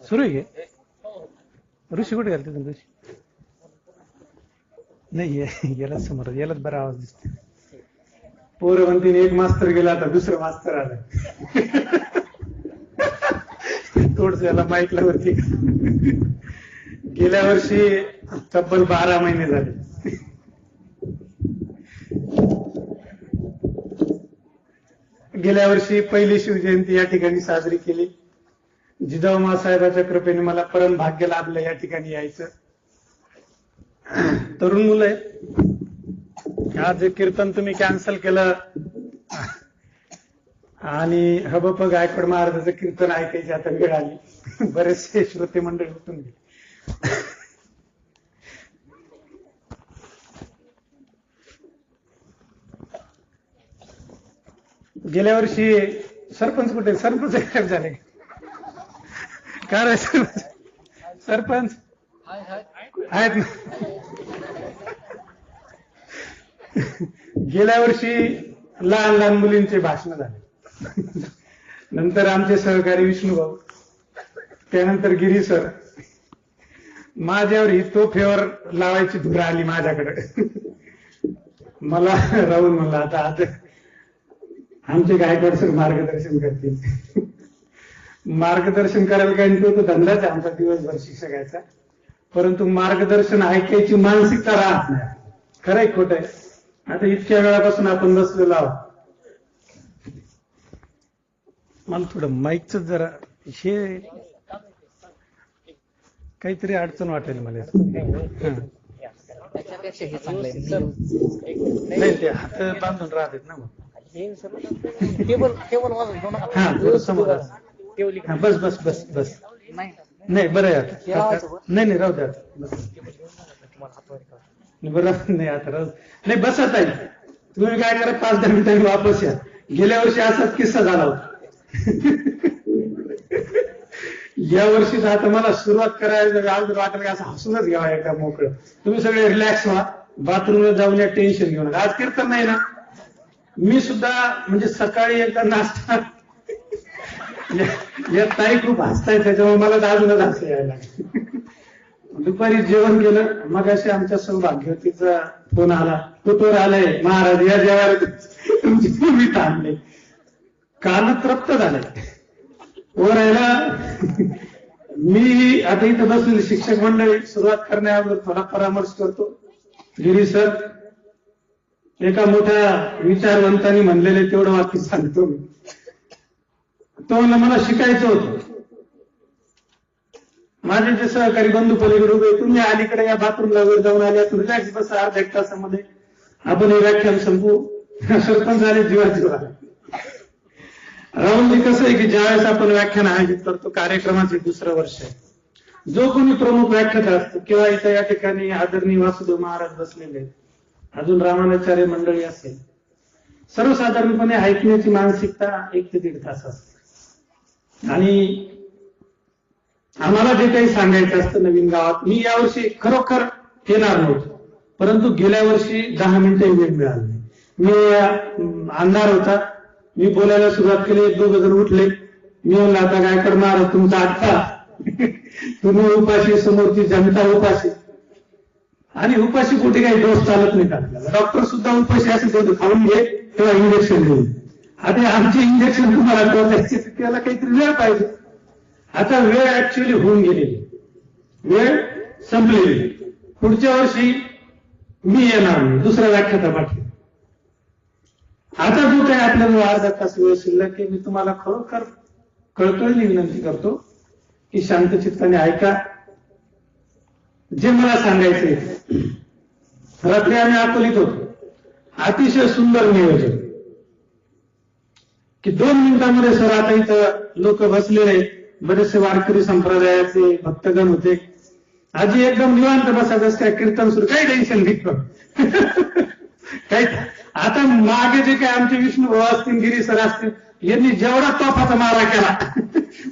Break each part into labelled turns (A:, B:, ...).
A: सुरू आहे ऋषी कुठे घालते तुम्ही ऋषी नाही याला समोर यालाच बरा आवाज दिसतो. पोरं म्हणते एक मास्तर गेला आता दुसरं मास्तर आलं. थोडस याला माईकला वरती. गेल्या वर्षी तब्बल 12 महिने झाले. गेल्या वर्षी पहिली शिवजयंती या ठिकाणी साजरी केली. जिजाऊ माँसाहेबाच्या कृपेने मला परम भाग्य लाभलं या ठिकाणी यायचं. तरुण मुलं आहेत. आज जे कीर्तन तुम्ही कॅन्सल केलं आणि हबप गायकवाड महाराजांचं कीर्तन ऐकायची आता वेळ आली. बरेचसे श्रोते मंडळ उठून गेले. गेल्या वर्षी सरपंच कुठे सरपंच गायब झाले. काय रे सरपंच आहेत ना. गेल्या वर्षी लहान लहान मुलींचे भाषण झाले. नंतर आमचे सहकारी विष्णूभाऊ, त्यानंतर गिरी सर. माझ्यावर ही तोफेवर लावायची धुरा आली माझ्याकडे. मला राहून म्हणलं आता आज आमचे गायकवाड सर मार्गदर्शन करतील. मार्गदर्शन करायला काही तो धंदाच आहे आमचा दिवसभर शिक्षकाचा. परंतु मार्गदर्शन ऐकायची मानसिकता राहत नाही. खरंय खोट आहे. आता इतक्या वेळापासून आपण बसलेलो आहोत. मला थोडं माईकच जरा हे काहीतरी अडचण वाटेल मला. नाही ते हात बांधून राहतात ना मग. बस बस बस बस नाही बरं आहे आता. नाही राहू द्या बरं नाही आता राहू नाही बसत आहे. तुम्ही काय करा 5-10 मिनिटांनी वापस या. गेल्या वर्षी असाच किस्सा झाला होता. या वर्षी आता मला सुरुवात करायला वाटलं की असं हसूनच घ्यावा एकदा मोकळं. तुम्ही सगळे रिलॅक्स व्हा. बाथरूमला जाऊन या टेन्शन घेऊन. आज कीर्तन नाही ना. मी सुद्धा म्हणजे सकाळी एकदा नाश्ता या ताई खूप हसताय त्याच्यामुळे मला तर अजूनच हसू यायला. दुपारी जेवण केलं. मग असे आमच्या सौभाग्यवतीचा फोन आला. तो आलाय महाराज या जेवायला तुमची पूर्वी थांबले. कान तृप्त झाले. वर यायला मी आता इथं बसलेली शिक्षक मंडळी सुरुवात करण्याअगोदर थोडा परामर्श करतो. गिरी सर एका मोठ्या विचारवंतांनी म्हणलेले तेवढं वाक्य सांगतो मी. तो मला शिकायचं होतं. माझे जे सहकारी बंधू पलीकडे उभे, तुम्ही अलीकडे या बाथरूमला वर जाऊन आले रिलॅक्स बसा. अर्ध्या 1 तासामध्ये आपण हे व्याख्यान संपू. सरपंच झाले जीवा. राहुलजी कसं आहे की ज्यावेळेस आपण व्याख्यान आयोजित करतो कार्यक्रमाचे 2रं वर्ष आहे. जो कोणी प्रमुख व्याख्याता असतो किंवा इथं या ठिकाणी आदरणीय वासुदेव महाराज बसलेले आहेत, अजून रामानाचार्य मंडळी असेल, सर्वसाधारणपणे ऐकण्याची मानसिकता 1 ते 1.5 तास असते. आणि आम्हाला जे काही सांगायचं असतं नवीन गावात, मी यावर्षी खरोखर येणार नव्हतो. परंतु गेल्या वर्षी 10 मिनिटं वेळ मिळाली. मी अंधार होता. मी बोलायला सुरुवात केली. 1-2 जण उठले. मी म्हणलं आता गायकवाड महाराज तुमचा आठा. तुम्ही उपाशी, समोरची जनता उपाशी. आणि उपाशी पोटी काही डोस चालत नाही आपल्याला. डॉक्टर सुद्धा उपाशी असे बोलतो खाऊन घे तेव्हा इंजेक्शन देऊ. आता आमचे इंजेक्शन तुम्हाला टोचायचे त्याला काहीतरी वेळ पाहिजे. आता वेळ ऍक्च्युअली होऊन गेलेली, वेळ संपलेली. पुढच्या वर्षी मी येणार नाही, दुसरा व्याख्याता पाठवेल. आता जो काही आपल्याला अर्धा तास वेळ शिल्लक की मी तुम्हाला खरोखर कळकळीने विनंती करतो की शांत चित्ताने ऐका. जे मला सांगायचंय, रात्री आम्ही अकोलीत होतो. अतिशय सुंदर नियोजन की 2 मिनिटांमध्ये सर आता इथं लोक बसलेले, बरेचसे वारकरी संप्रदायाचे भक्तगण होते. आजी एकदम निवांत बसायचं काय कीर्तन सुरू, काही टेन्शन नाही. काही आता मागे जे काय आमचे विष्णू भाऊ असतील, गिरी सर असतील, यांनी जेवढा तोफाचा मारा केला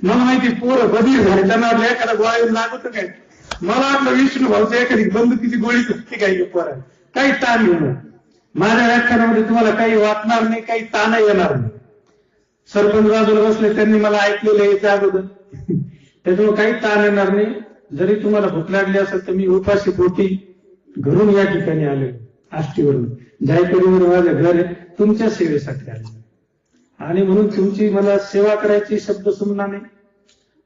A: मला माहिती. पोरं बदली झाले. त्यांना वाटलं एखादा गोळा येऊन लागत काय. मला वाटलं विष्णू भाऊचं एखादी बंदुकीची गोळी सुटली काही पोरं काही ताण घेऊन. माझ्या व्याख्यानामध्ये तुम्हाला काही वाटणार नाही, काही ताण येणार नाही. सरपंच बाजूला बसले, त्यांनी मला ऐकलेलं आहे त्या अगोदर, त्याच्यामुळे काही ताण येणार नाही. जरी तुम्हाला भूक लागली असेल तर मी उपाशी पोटी घरून या ठिकाणी आले, आष्टीवरून जायकवाडीवर माझं घर आहे, तुमच्या सेवेसाठी आले. आणि म्हणून तुमची मला सेवा करायची शब्द सुमना नाही.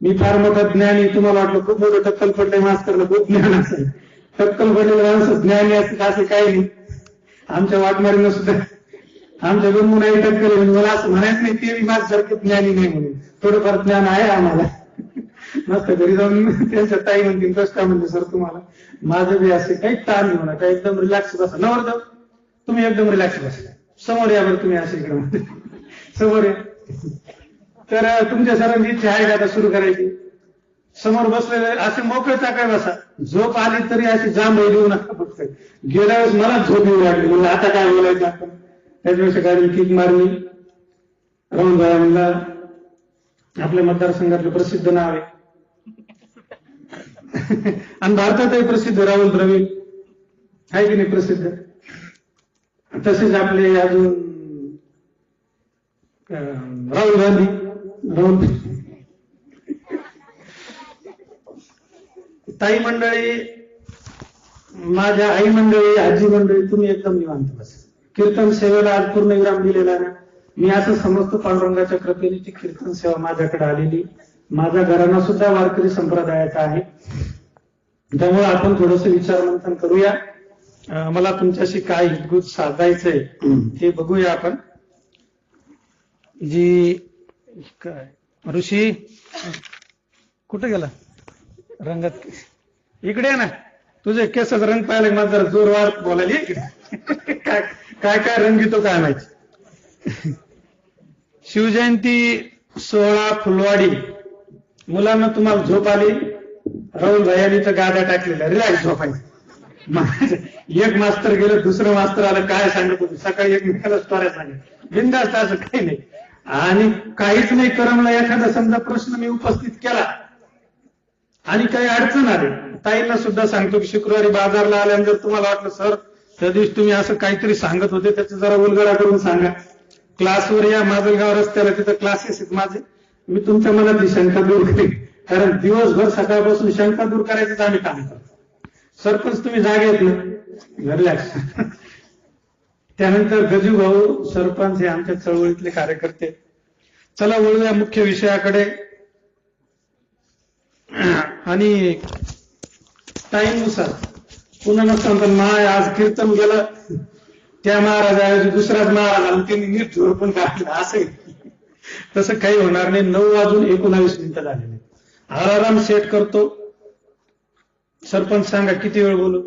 A: मी फार मोठा ज्ञानी, तुम्हाला वाटलं खूप मोठं टक्कल पडलंय मास्तरला, खूप ज्ञान असेल. टक्कल पडलेलं माणसं ज्ञानी असं काही नाही. आमच्या वाटमारीनं सुद्धा आमच्या गंगूनाही टक्कल, म्हणजे मला असं म्हणायचं नाही ते माझ्यासारखं ज्ञानी नाही म्हणून, थोडंफार ज्ञान आहे आम्हाला. मस्त घरी जाऊन त्यांच्या ताई म्हणतील कष्ट म्हणजे सर तुम्हाला माझं बी असे काही ताण घेऊ नका, एकदम रिलॅक्स बसा. नवरदेव तुम्ही एकदम रिलॅक्स बसा, समोर या बरं तुम्ही असे इकडे समोर या. तर तुमच्या सरांची इच्छा आहे का आता सुरू करायची? समोर बसलेले असे मोकळे चाकाय बसा. झोप आली तरी अशी जांभ देऊ नका. फक्त गेल्या वेळेस मला झोप येऊ लागली, म्हणजे आता काय बोलायचं आपण. त्याच्यापेक्षा गाडी किक मारली. राहुल भाई म्हणला आपल्या मतदारसंघातलं प्रसिद्ध नाव आहे आणि भारतातही प्रसिद्ध राहुल द्रविड आहे की नाही प्रसिद्ध. तसेच आपले अजून राहुल गांधी, राहुल ताई मंडळी, माझ्या आई मंडळी, आजी मंडळी, तुम्ही एकदम निवांत बस. कीर्तन सेवेला आज पूर्ण विराम दिलेला ना. मी असं समजतो पांडुरंगाच्या कृपेने ती कीर्तन सेवा माझ्याकडे आलेली. माझा घराणा सुद्धा वारकरी संप्रदायाचा आहे. त्यामुळे आपण थोडस विचार मंथन करूया. मला तुमच्याशी काय हितगुज साधायचंय हे बघूया आपण. जी काय ऋषी कुठे गेला? रंगात इकडे ना, तुझे केसाचा रंग पाहिला माझा जरा जोरवार बोलायला इकडे. काय काय काय रंग घेतो काय माहिती. शिवजयंती 16 फुलवाडी. मुलांना तुम्हाला झोप आली, राहुल भैयांनी तर गाड्या टाकलेल्या, रिलॅक्स झोपायचं. एक मास्तर गेलं, दुसरं मास्तर आलं, काय सांगत होते सकाळी एकमेकाला स्टोऱ्या सांगत, बिनधास्त, असं काही नाही. आणि काहीच नाही करमला, एखादा समजा प्रश्न मी उपस्थित केला आणि काही अडचण आली, ताईंना सुद्धा सांगतो की शुक्रवारी बाजारला आल्यानंतर तुम्हाला वाटलं सर त्या दिवशी तुम्ही असं काहीतरी सांगत होते, त्याचं जरा उलगडा करून सांगा. क्लासवर या, माजलगाव रस्त्याला तिथं क्लासेस आहेत माझे, मी तुमच्या मनातली शंका दूर करेन. कारण दिवसभर सकाळपासून शंका दूर करायचंच आम्ही काम करतो. सरपंच तुम्ही जागे आहेत ना, रिलॅक्स. त्यानंतर गजू भाऊ सरपंच हे आमच्या चळवळीतले कार्यकर्ते. चला वळूया मुख्य विषयाकडे. आणि टाईमनुसार पुन्हा नसताना माय आज कीर्तन गेलं, त्या महाराजाऐवजी दुसराच महाराज आला, त्यांनी नीट झोर पण काढला, असं तसं काही होणार नाही. 9:19 झालेले. अलाराम सेट करतो. सरपंच सांगा किती वेळ बोलू?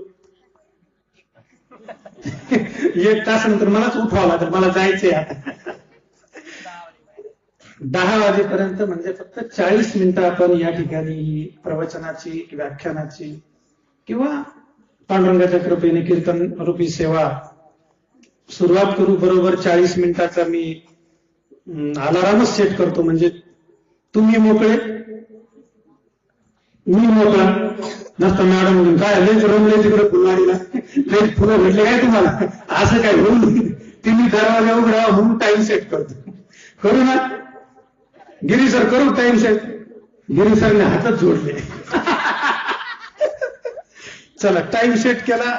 A: 1 तासानंतर मलाच उठावं लागेल, मला जायचंय आता. 10 वाजेपर्यंत, म्हणजे फक्त 40 मिनिटं आपण या ठिकाणी प्रवचनाची, व्याख्यानाची किंवा पांडुरंगाच्या कृपेने कीर्तन रूपी सेवा सुरुवात करू. बरोबर 40 मिनिटाचा मी अलारामच सेट करतो, म्हणजे तुम्ही मोकळे, मी मोकळा. नसता मॅडम म्हणून काय लयच रमले तिकडे फुलवाडीला, लय फुलं भेटले काय तुम्हाला, असं काय होऊन तुम्ही दरवाजा उघडा म्हणून टाइम सेट करतो. करू ना गिरी सर, करू टाइम सेट? गिरी सरने हातच जोडले. चला टाइम सेट केला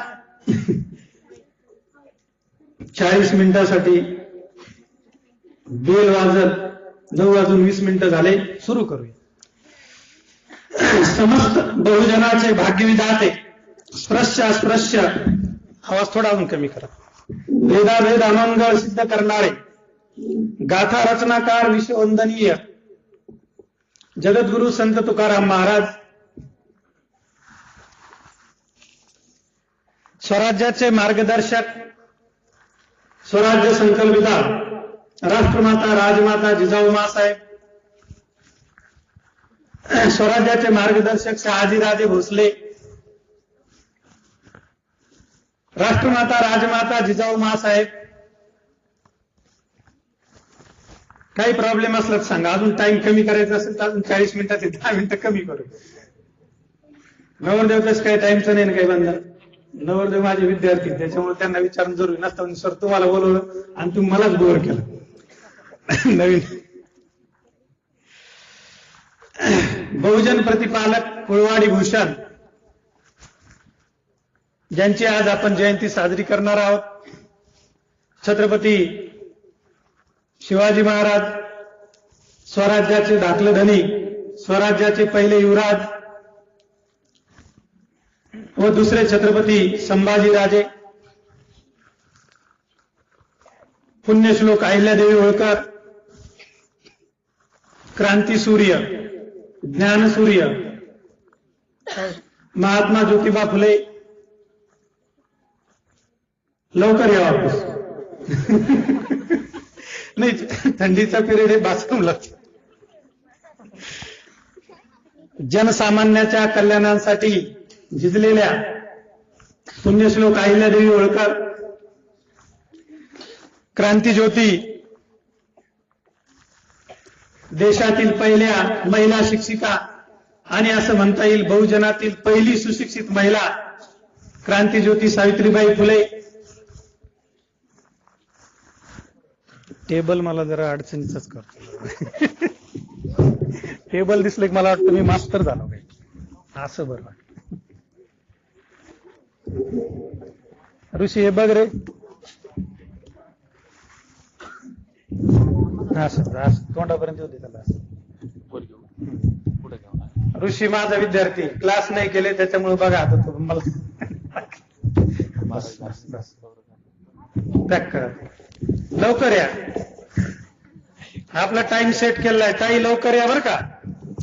A: 40 मिनिटासाठी. बेल वाजत 9:20 झाले, सुरू करूया. समस्त बहुजनाचे भाग्यविधाते, स्पृश्य अस्पृश्य, आवाज थोडा अजून कमी करा, भेदाभेद अमंगळ सिद्ध करणारे, गाथा रचनाकार विश्ववंदनीय जगद्गुरु संत तुकाराम महाराज, स्वराज्याचे मार्गदर्शक, स्वराज्य संकल्पिता राष्ट्रमाता राजमाता जिजाऊ मासाहेब, स्वराज्याचे मार्गदर्शक शहाजीराजे भोसले, राष्ट्रमाता राजमाता जिजाऊ मासाहेब. काही प्रॉब्लेम असला तर सांगा, अजून टाइम कमी करायचा असेल तर अजून 40 मिनिटात 10 मिनिटं कमी करू. नवरदेव तसं काही टाइमचं नाही ना काही बंधन. नवरदेव माझे विद्यार्थी, त्याच्यामुळे त्यांना विचारून जरुरी नसतं. सर तुम्हाला बोलवलं आणि तुम्ही मलाच बोर केलं. नवीन बहुजन प्रतिपालक कुळवाडी भूषण, ज्यांची आज आपण जयंती साजरी करणार आहोत. छत्रपती शिवाजी महाराज, स्वराज्याचे धाकले धनी, स्वराज्याचे पहिले युवराज व दुसरे छत्रपती संभाजीराजे, पुण्यश्लोक अहिल्यादेवी होळकर, क्रांतीसूर्य, ज्ञानसूर्य महात्मा ज्योतिबा फुले. लवकर या वापस. नाही, थंडीचा पिरियड हे बाथरूम लागतो. जनसामान्याच्या कल्याणासाठी झिजलेल्या पुण्यश्लोक अहिल्यादेवी होळकर, क्रांतीज्योती, देशातील पहिल्या महिला शिक्षिका आणि असं म्हणता येईल बहुजनातील पहिली सुशिक्षित महिला क्रांतीज्योती सावित्रीबाई फुले. टेबल मला जरा अडचणीच करतो. टेबल दिसलं की मला वाटतं मी मास्तर झालो काही असं. बरं ऋषी हे बघ रे, असं तोंडापर्यंत होते त्याला. ऋषी माझा विद्यार्थी, क्लास नाही केले त्याच्यामुळे बघा आता तो मला पॅक करा. लवकर या, आपला टाइम सेट केलाय. ताई लवकर या बरं का,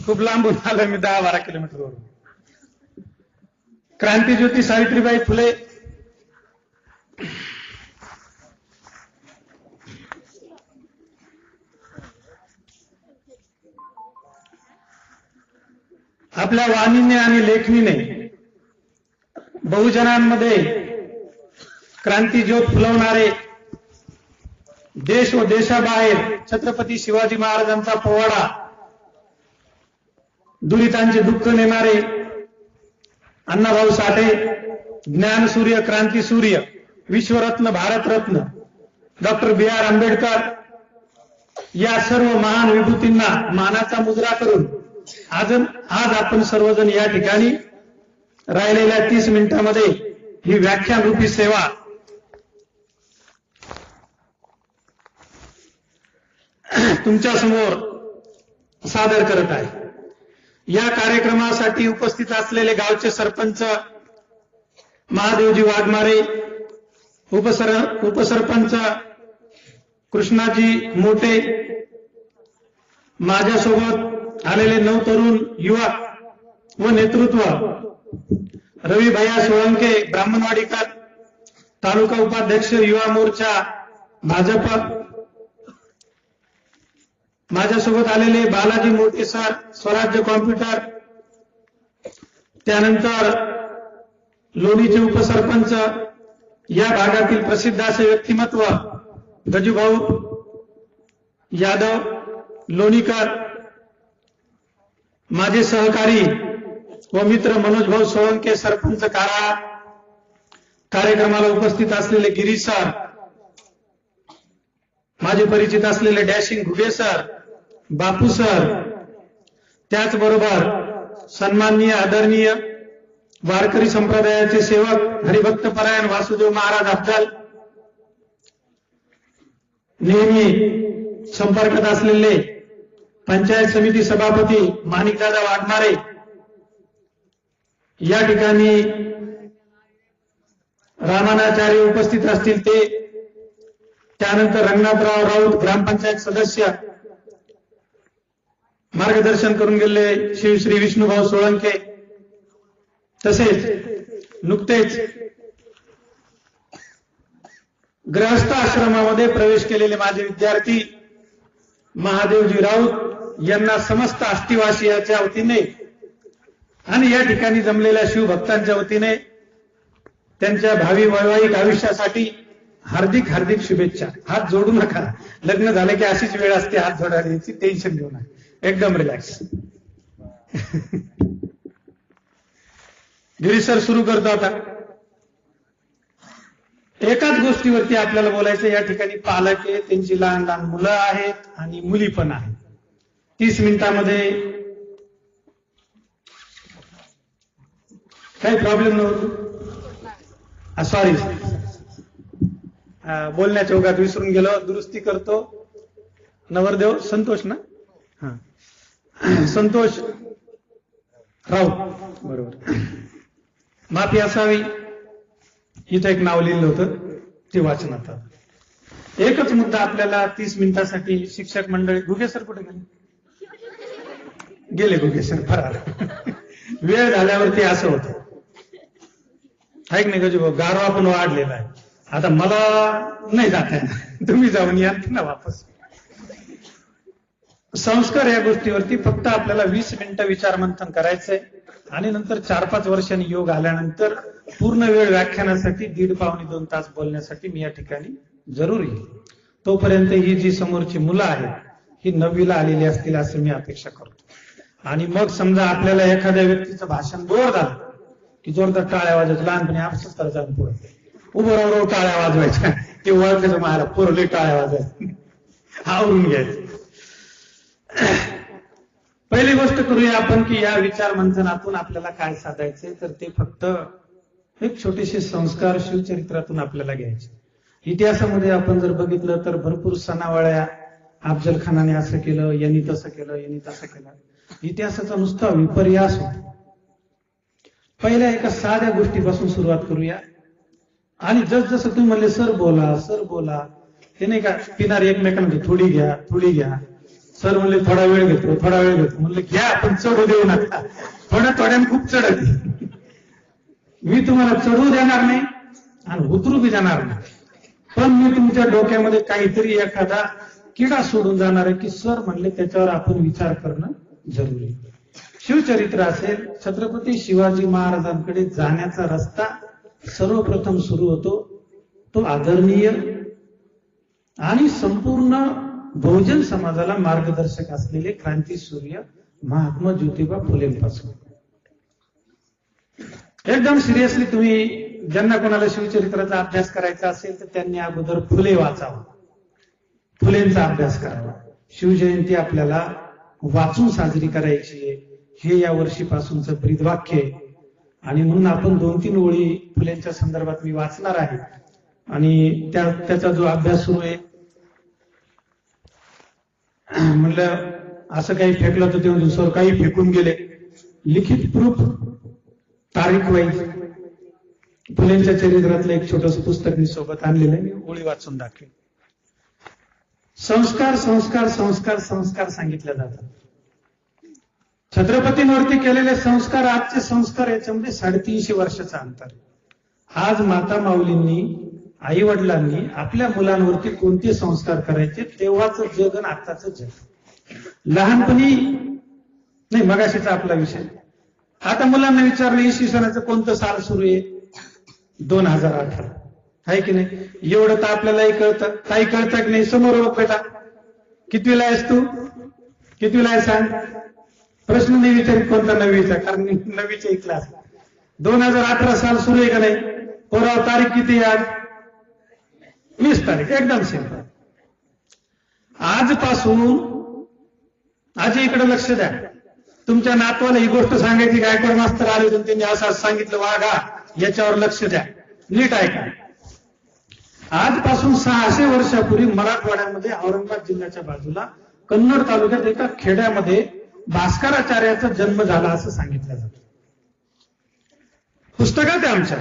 A: खूप लांबून आलोय मी 10-12 किलोमीटरवरून. क्रांतीज्योती सावित्रीबाई फुले आपल्या वाणीने आणि लेखणीने बहुजनांमध्ये क्रांतीज्योत फुलवणारे, देश व देशाबाहेर छत्रपती शिवाजी महाराजांचा पोवाडा, दुरितांचे दुःख नेणारे अण्णाभाऊ साठे, ज्ञानसूर्य, क्रांतीसूर्य, विश्वरत्न, भारतरत्न डॉक्टर B.R. आंबेडकर या सर्व महान विभूतींना मानाचा मुजरा करून आज आपण सर्वजण या ठिकाणी राहिलेल्या 30 मिनिटांमध्ये ही व्याख्यान रूपी सेवा तुमच्या समोर सादर करत आहे. या कार्यक्रमासाठी उपस्थित असलेले गावचे सरपंच महादेवजी वाघमारे, उपसरपंच कृष्णाजी मोठे, माझ्यासोबत आलेले 9 तरुण युवक व नेतृत्व, रवी भैया सोळंके ब्राह्मणवाडीकर, तालुका उपाध्यक्ष युवा मोर्चा भाजप, माझ्यासोबत आलेले बालाजी मोठे सर स्वराज्य कॉम्प्युटर, त्यानंतर लोणीचे उपसरपंच, या भागातील प्रसिद्ध असे व्यक्तिमत्व गजूभाऊ यादव लोणीकर, माझे सहकारी व मित्र मनोजभाऊ सोळंके सरपंच कारा, कार्यक्रमाला उपस्थित असलेले गिरीश सर, माझे परिचित असलेले डॅशिंग घुगे सर, बापू सर, त्याचबरोबर सन्माननीय आदरणीय वारकरी संप्रदायाचे सेवक हरिभक्त परायण वासुदेव महाराज अफजल, नेहमी संपर्कात असलेले पंचायत समिती सभापती माणिकदादा वाघमारे, या ठिकाणी रामानाचार्य उपस्थित असतील ते, त्यानंतर रंगनाथराव राऊत ग्रामपंचायत सदस्य, मार्गदर्शन करून गेले श्री विष्णुभाऊ सोळंके, तसेच नुकतेच गृहस्थ आश्रमामध्ये प्रवेश केलेले माझे विद्यार्थी महादेवजी राऊत यांना समस्त आष्टीवासियाच्या वतीने आणि या ठिकाणी जमलेल्या शिवभक्तांच्या वतीने त्यांच्या भावी वैवाहिक आयुष्यासाठी हार्दिक हार्दिक शुभेच्छा. हात जोडू नका, लग्न झाले की अशीच वेळ असते हात जोडायची, टेन्शन घेऊ नका, एकदम रिलॅक्स. गिरीश सर सुरू करतो आता. एकाच गोष्टीवरती आपल्याला बोलायचं. या ठिकाणी पालक आहे, त्यांची लहान लहान मुलं आहेत आणि मुली पण आहेत. 30 मिनिटांमध्ये काही प्रॉब्लेम नव्हतो. सॉरी, बोलण्याच्या ओघात विसरून गेलो. दुरुस्ती करतो. नवरदेव संतोष ना? संतोष राऊत, बरोबर. माफी असावी. इथं एक नाव लिहिलं होतं, ते वाचनात आलं. एकच मुद्दा आपल्याला 30 मिनिटासाठी. शिक्षक मंडळी, घुगे सर कुठे गेले? गेले घुगे सर, फरार. वेळ झाल्यावरती असं होतं, ऐक नाही गजू, गारवा पण वाढलेला आहे. आता मला नाही जाता येणार, तुम्ही जाऊन या ना वापस. संस्कार या गोष्टीवरती फक्त आपल्याला 20 मिनिटं विचारमंथन करायचंय आणि नंतर 4-5 वर्षांनी योग आल्यानंतर पूर्ण वेळ व्याख्यानासाठी 1.5-2 तास बोलण्यासाठी मी या ठिकाणी जरूर येईल. तोपर्यंत ही जी समोरची मुलं आहेत ही 9वीला आलेली असतील असं मी अपेक्षा करतो. आणि मग समजा आपल्याला एखाद्या व्यक्तीचं भाषण बोर झालं की जोरदार टाळ्या वाजवायचं. लहानपणी आपसच करायचं, पुढे उभं राहून टाळ्या वाजवायच्या. ते ओळखायचं मला पोरले टाळ्या वाजवायचं, आवरून घ्यायचं. पहिली गोष्ट करूया आपण की या विचार मंथनातून आपल्याला काय साधायचंय, तर ते फक्त एक छोटेसे संस्कार शिवचरित्रातून आपल्याला घ्यायचे. इतिहासामध्ये आपण जर बघितलं तर भरपूर सणावाळ्या, अफजल खानाने असं केलं, यांनी तसं केलं, यांनी तसं केलं. इतिहासाचा नुसता विपर्यास होता. पहिल्या एका साध्या गोष्टीपासून सुरुवात करूया. आणि जसजसं तुम्ही म्हणले सर बोला, सर बोला, ते नाही का पिणारे एकमेकांना थोडी घ्या, थोडी घ्या. सर म्हणले थोडा वेळ घेतो, थोडा वेळ घेतो. म्हणलं घ्या, पण चढू देऊ नका. थोड्याने खूप चढत. मी तुम्हाला चढू देणार नाही आणि उतरू बी देणार नाही, पण मी तुमच्या डोक्यामध्ये काहीतरी एखादा किडा सोडून जाणार आहे की सर म्हणले त्याच्यावर आपण विचार करणं जरुरी. शिवचरित्र असेल, छत्रपती शिवाजी महाराजांकडे जाण्याचा रस्ता सर्वप्रथम सुरू होतो तो आदरणीय आणि संपूर्ण बहुजन समाजाला मार्गदर्शक असलेले क्रांतीसूर्य महात्मा ज्योतिबा फुलेंपासून. एकदम सिरियसली तुम्ही ज्यांना कोणाला शिवचरित्राचा अभ्यास करायचा असेल तर त्यांनी अगोदर फुले वाचावं, फुलेंचा अभ्यास करावा. शिवजयंती आपल्याला वाचून साजरी करायची आहे, हे या वर्षीपासूनचं ब्रीदवाक्य आहे. आणि म्हणून आपण 2-3 ओळी फुलेंच्या संदर्भात मी वाचणार आहे आणि त्याचा जो अभ्यास सुरू आहे. म्हणलं असं काही फेकलं तर तेव्हा दिवसावर काही फेकून गेले. लिखित प्रूफ, तारीख वाईज फुलेंच्या चरित्रातलं एक छोटस पुस्तक मी सोबत आणलेलं आहे. मी ओळी वाचून दाखवेन. संस्कार संस्कार संस्कार संस्कार सांगितले जातात. छत्रपतींवरती केलेले संस्कार, आजचे संस्कार, याच्यामध्ये 350 वर्षाचं अंतर आहे. आज माता माऊलींनी, आई वडिलांनी आपल्या मुलांवरती कोणते संस्कार करायचे तेव्हाच जग आणि आताच जग. लहानपणी नाही, मगाशीचा आपला विषय. आता मुलांना विचारलं इसवी सनाचं कोणतं साल सुरू आहे, 2018 आहे की नाही. एवढं तर आपल्यालाही कळतं. काही कळतं की नाही? समोर बघ बेटा, कितवीला आहेस तू, कितवीला आहे सांग. प्रश्न नाही विचारित कोणता 9वीचा, कारण 9वीचा क्लास. 2018 साल सुरू आहे का नाही. पोराव तारीख किती आहे आज? 20 तारीख. एकदम सिंपल. आजपासून आजी इकडे लक्ष द्या. तुमच्या नातवाला ही गोष्ट सांगायची, गायकवाड मास्तर आले होते त्यांनी असं सांगितलं, वाघा याच्यावर लक्ष द्या, नीट ऐका. आजपासून 600 वर्षापूर्वी मराठवाड्यामध्ये औरंगाबाद जिल्ह्याच्या बाजूला कन्नड तालुक्यात एका खेड्यामध्ये भास्कराचार्याचा जन्म झाला असं सांगितलं जातं. पुस्तकात आहे, आमच्या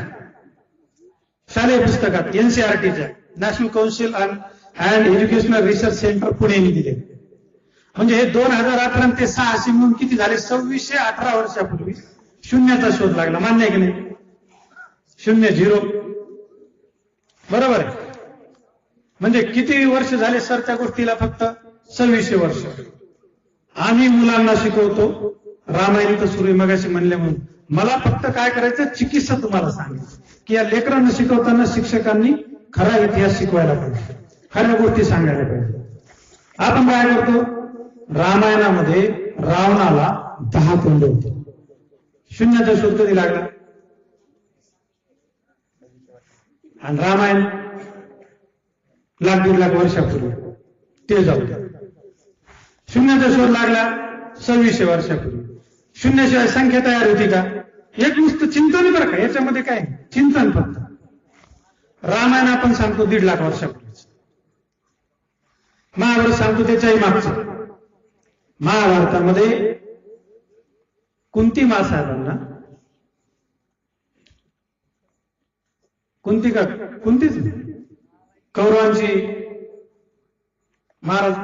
A: शालेय पुस्तकात, NCERTच्या, national council and educational research centre पुणेने दिले. म्हणजे हे 2018 ते 600 म्हणून किती झाले? 2618 वर्षापूर्वी शून्याचा शोध लागला. मान्य आहे की नाही? 0 बरोबर आहे. म्हणजे किती वर्ष झाले सर त्या गोष्टीला? फक्त 2600 वर्ष. आम्ही मुलांना शिकवतो, रामायण तर सुरू मगाशी म्हणले म्हणून. मला फक्त काय करायचं, चिकित्सा तुम्हाला सांगायचं की या लेकरांना शिकवताना शिक्षकांनी खरा इतिहास शिकवायला पाहिजे, खऱ्या गोष्टी सांगायला पाहिजे. आपण काय करतो, रामायणामध्ये रावणाला 10 तोंड होते. शून्याचा शोध कधी लागला? आणि रामायण 1,00,000-1,50,000 वर्षापूर्वी, ते जाऊ द्या. शून्याचा शोध लागला 2600 वर्षापूर्वी. शून्याशिवाय संख्या तयार होती का? एक नुसतं चिंतन बरं का, याच्यामध्ये काय चिंतन फक्त. रामायण आपण सांगतो 1,50,000 वर्षापूर्वीच. महाभारत सांगतो त्याच्याही मागचं. महाभारतामध्ये कुंती मासाहेबांना, कुंती का कुंतीच कौरवांची महाराज,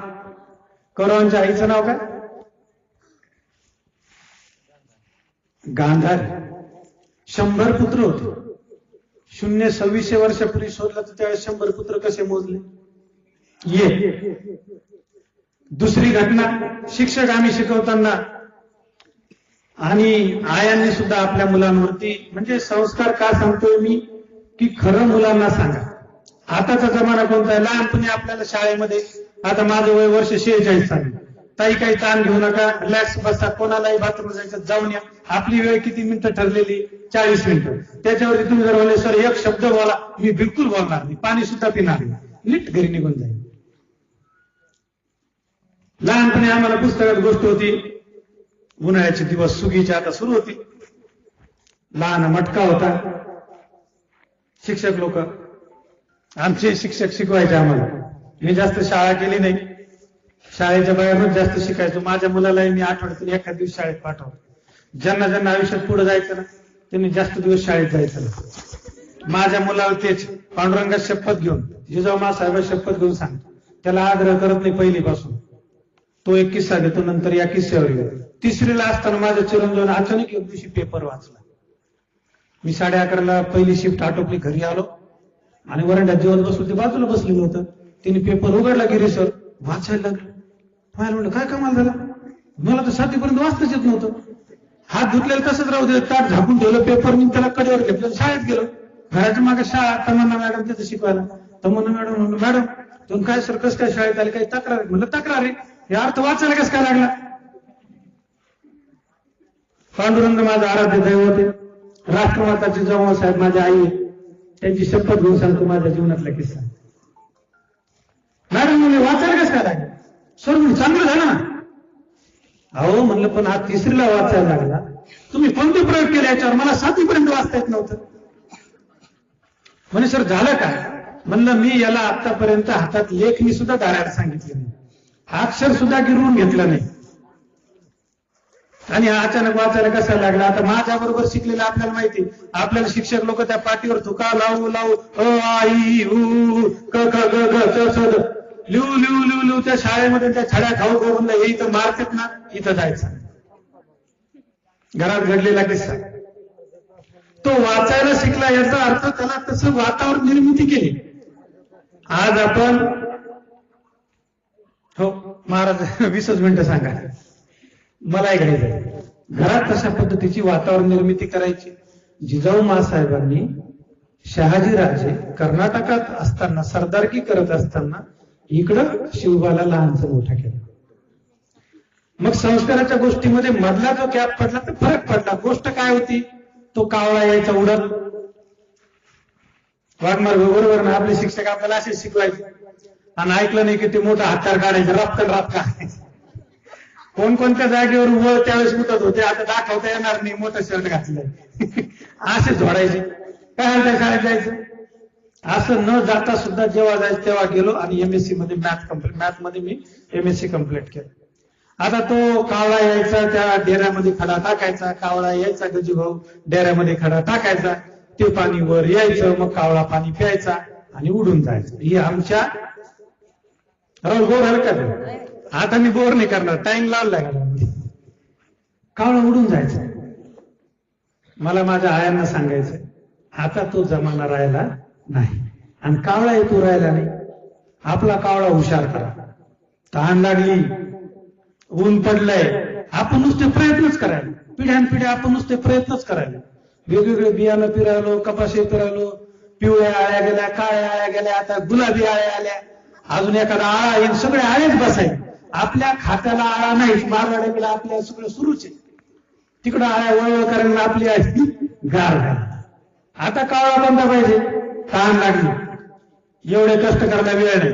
A: कौरवांच्या आईचं नाव काय? गांधारी. 100 पुत्र होते. 2600 वर्षापूर्वी शोधलं तर त्यावेळेस 100 पुत्र कसे मोजले? दुसरी घटना, शिक्षक आम्ही शिकवताना आणि आयांनी सुद्धा आपल्या मुलांवरती, म्हणजे संस्कार का सांगतोय मी, की खरं मुलांना सांगा. आताचा जमाना कोणता आहे? लहानपणी आपल्याला शाळेमध्ये, आता माझं वय वर्ष 46 चालू, ताई काही ताण घेऊ नका, रिलॅक्स बसा, कोणालाही बाथरूम जायचं जाऊन या. आपली वेळ किती मिनिटं ठरलेली? 40 मिनिटं. त्याच्यावरती तुम्ही जर बोलले सर एक शब्द बोला, मी बिलकुल बोलणार नाही, पाणी सुद्धा पिणार नाही, नीट घरी निघून जाईल. लहानपणी आम्हाला पुस्तकात गोष्ट होती, उन्हाळ्याचे दिवस, सुगीचे आता सुरू होती. लहान मटका होता. शिक्षक लोक, आमचे शिक्षक शिकवायचे आम्हाला. मी जास्त शाळा केली नाही, शाळेच्या बाहेरच जास्त शिकायचो. माझ्या मुलालाही मी आठवड्यातून एखाद दिवस शाळेत पाठवतो. ज्यांना ज्यांना आयुष्यात पुढे जायचं ना, त्यांनी जास्त दिवस शाळेत जायचं ना. माझ्या मुलाला तेच पांडुरंगात शपथ घेऊन, जिजाऊ मासाहेब शपथ घेऊन सांगतो, त्याला आग्रह करत नाही पहिलीपासून. तो एक किस्सा घेतो, नंतर या किस्स्यावर येतो. 3रीला असताना माझ्या चिरंजीवन अचानक एक दिवशी पेपर वाचला. मी 11:30ला पहिली शिफ्ट आटोपली, घरी आलो आणि वरंड्यात जेवत बसलो, ते बाजूला बसलेलं होतं. तिने पेपर उघडला, गिरी सर, वाचायला लागलं. व्हायला म्हणलं काय कमाल झाला, मला तर 7वीपर्यंत वाचताच येत नव्हतं. हात धुतलेला तसंच राहू दे, ताट झाकून ठेवलं, पेपर मी त्याला कडेवर घेतलं, शाळेत गेलो. घराच्या मागे शाळा, तमन्ना मॅडम तिथं शिकवायला. तमन्ना मॅडम म्हणलं मॅडम तुम्ही काय सर कसं काय शाळेत आले, काही तक्रार आहे? म्हणलं तक्रार आहे, हे अर्थ वाचायला कसं काय लागला? पांडुरंग माझं आराध्य दैवत आहे, राष्ट्रमाताची जिजाऊ साहेब माझ्या आई, त्यांची शपथ घेऊन सांगतो माझ्या जीवनातला किस्सा. मॅडम म्हणले वाचायला कसं काय लागलं? सर म्हणून चांगलं झालं ना. अहो म्हणलं पण हा 3रीला वाचायला लागला, तुम्ही कोणते प्रयोग केले याच्यावर? मला 7वीपर्यंत वाचता येत नव्हतं. म्हणे सर झालं काय? म्हणलं मी याला आतापर्यंत हातात लेखणी सुद्धा धरायला सांगितली नाही, अक्षर सुद्धा गिरवून घेतलं नाही, आणि हा अचानक वाचायला कसा लागला? आता माझ्या बरोबर शिकलेलं आपल्याला माहिती, आपल्याला शिक्षक लोक त्या पाठीवर थुका लावू लावू अ आ इ उ क ख ग घ च छ ड लिहू लिहू लिहू लिहू त्या शाळेमध्ये त्या छड्या खाऊ करून हे इथं मारतात ना, इथं जायचं. घरात घडलेला किस्सा. तो वाचायला शिकला याचा अर्थ त्याला तसं वातावरण निर्मिती केली. आज आपण हो महाराज 20च मिनिटं सांगा, मला ऐकायचं. घरात तशा पद्धतीची वातावरण निर्मिती करायची. जिजाऊ मासाहेबांनी शहाजीराजे कर्नाटकात असताना, सरदारकी करत असताना इकडं शिवबाला लहानचं मोठं केलं. मग संस्काराच्या गोष्टीमध्ये मधला जो गॅप पडला तर फरक पडला. गोष्ट काय होती? तो कावळा यायचा उडत. वाघमार्ग बरोबर ना, आपले शिक्षक आपल्याला असेच शिकवायचे, आणि ऐकलं नाही की ते मोठं हातार काढायचं, रपकन राप काढायचं. कोणकोणत्या जागेवर उभं त्यावेळेस उठत होते, आता दाखवता येणार नाही, मोठं शर्ट घातलंय असे झोडायचे. काय त्या शाळेत जायचं? असं न जाता सुद्धा जेव्हा जायचं तेव्हा गेलो आणि MSc मध्ये मॅथ मध्ये मी MSc कम्प्लीट केलं. आता तो कावळा यायचा, त्या डेऱ्यामध्ये खडा टाकायचा, कावळा यायचा, गजूभाऊ डेऱ्यामध्ये खडा टाकायचा, ते पाणी वर यायचं, मग कावळा पाणी प्यायचा आणि उडून जायचं. ही आमच्या बोर हरकत. आता मी बोर नाही करणार, टाइम लावलाय. कावळा उडून जायचं. मला माझ्या आयांना सांगायचं, आता तो जमाना राहिला नाही, आणि कावळा येतो राहिला नाही. आपला कावळा हुशार करा. तहान लागली, ऊन पडलंय, आपण नुसते प्रयत्नच करायला. पिढ्यानपिढ्या आपण नुसते प्रयत्नच करायला. वेगवेगळे बियाणं पिरायलो, कपाशी पिरायलो, पिवळ्या आळ्या गेल्या, काळ्या आळ्या गेल्या, आता गुलाबी आळ्या आल्या, अजून एखादा आळा येईल, सगळे आळेच बसायचे. आपल्या खात्याला आळा नाहीच, मारवाड्या गेला, आपल्या सगळं सुरूच आहे. तिकडं आळ्या वळवळ करायला आपली आहे गार. आता कावळा कोणता पाहिजे? ताण लागली, एवढे कष्ट करायला वेळ नाही.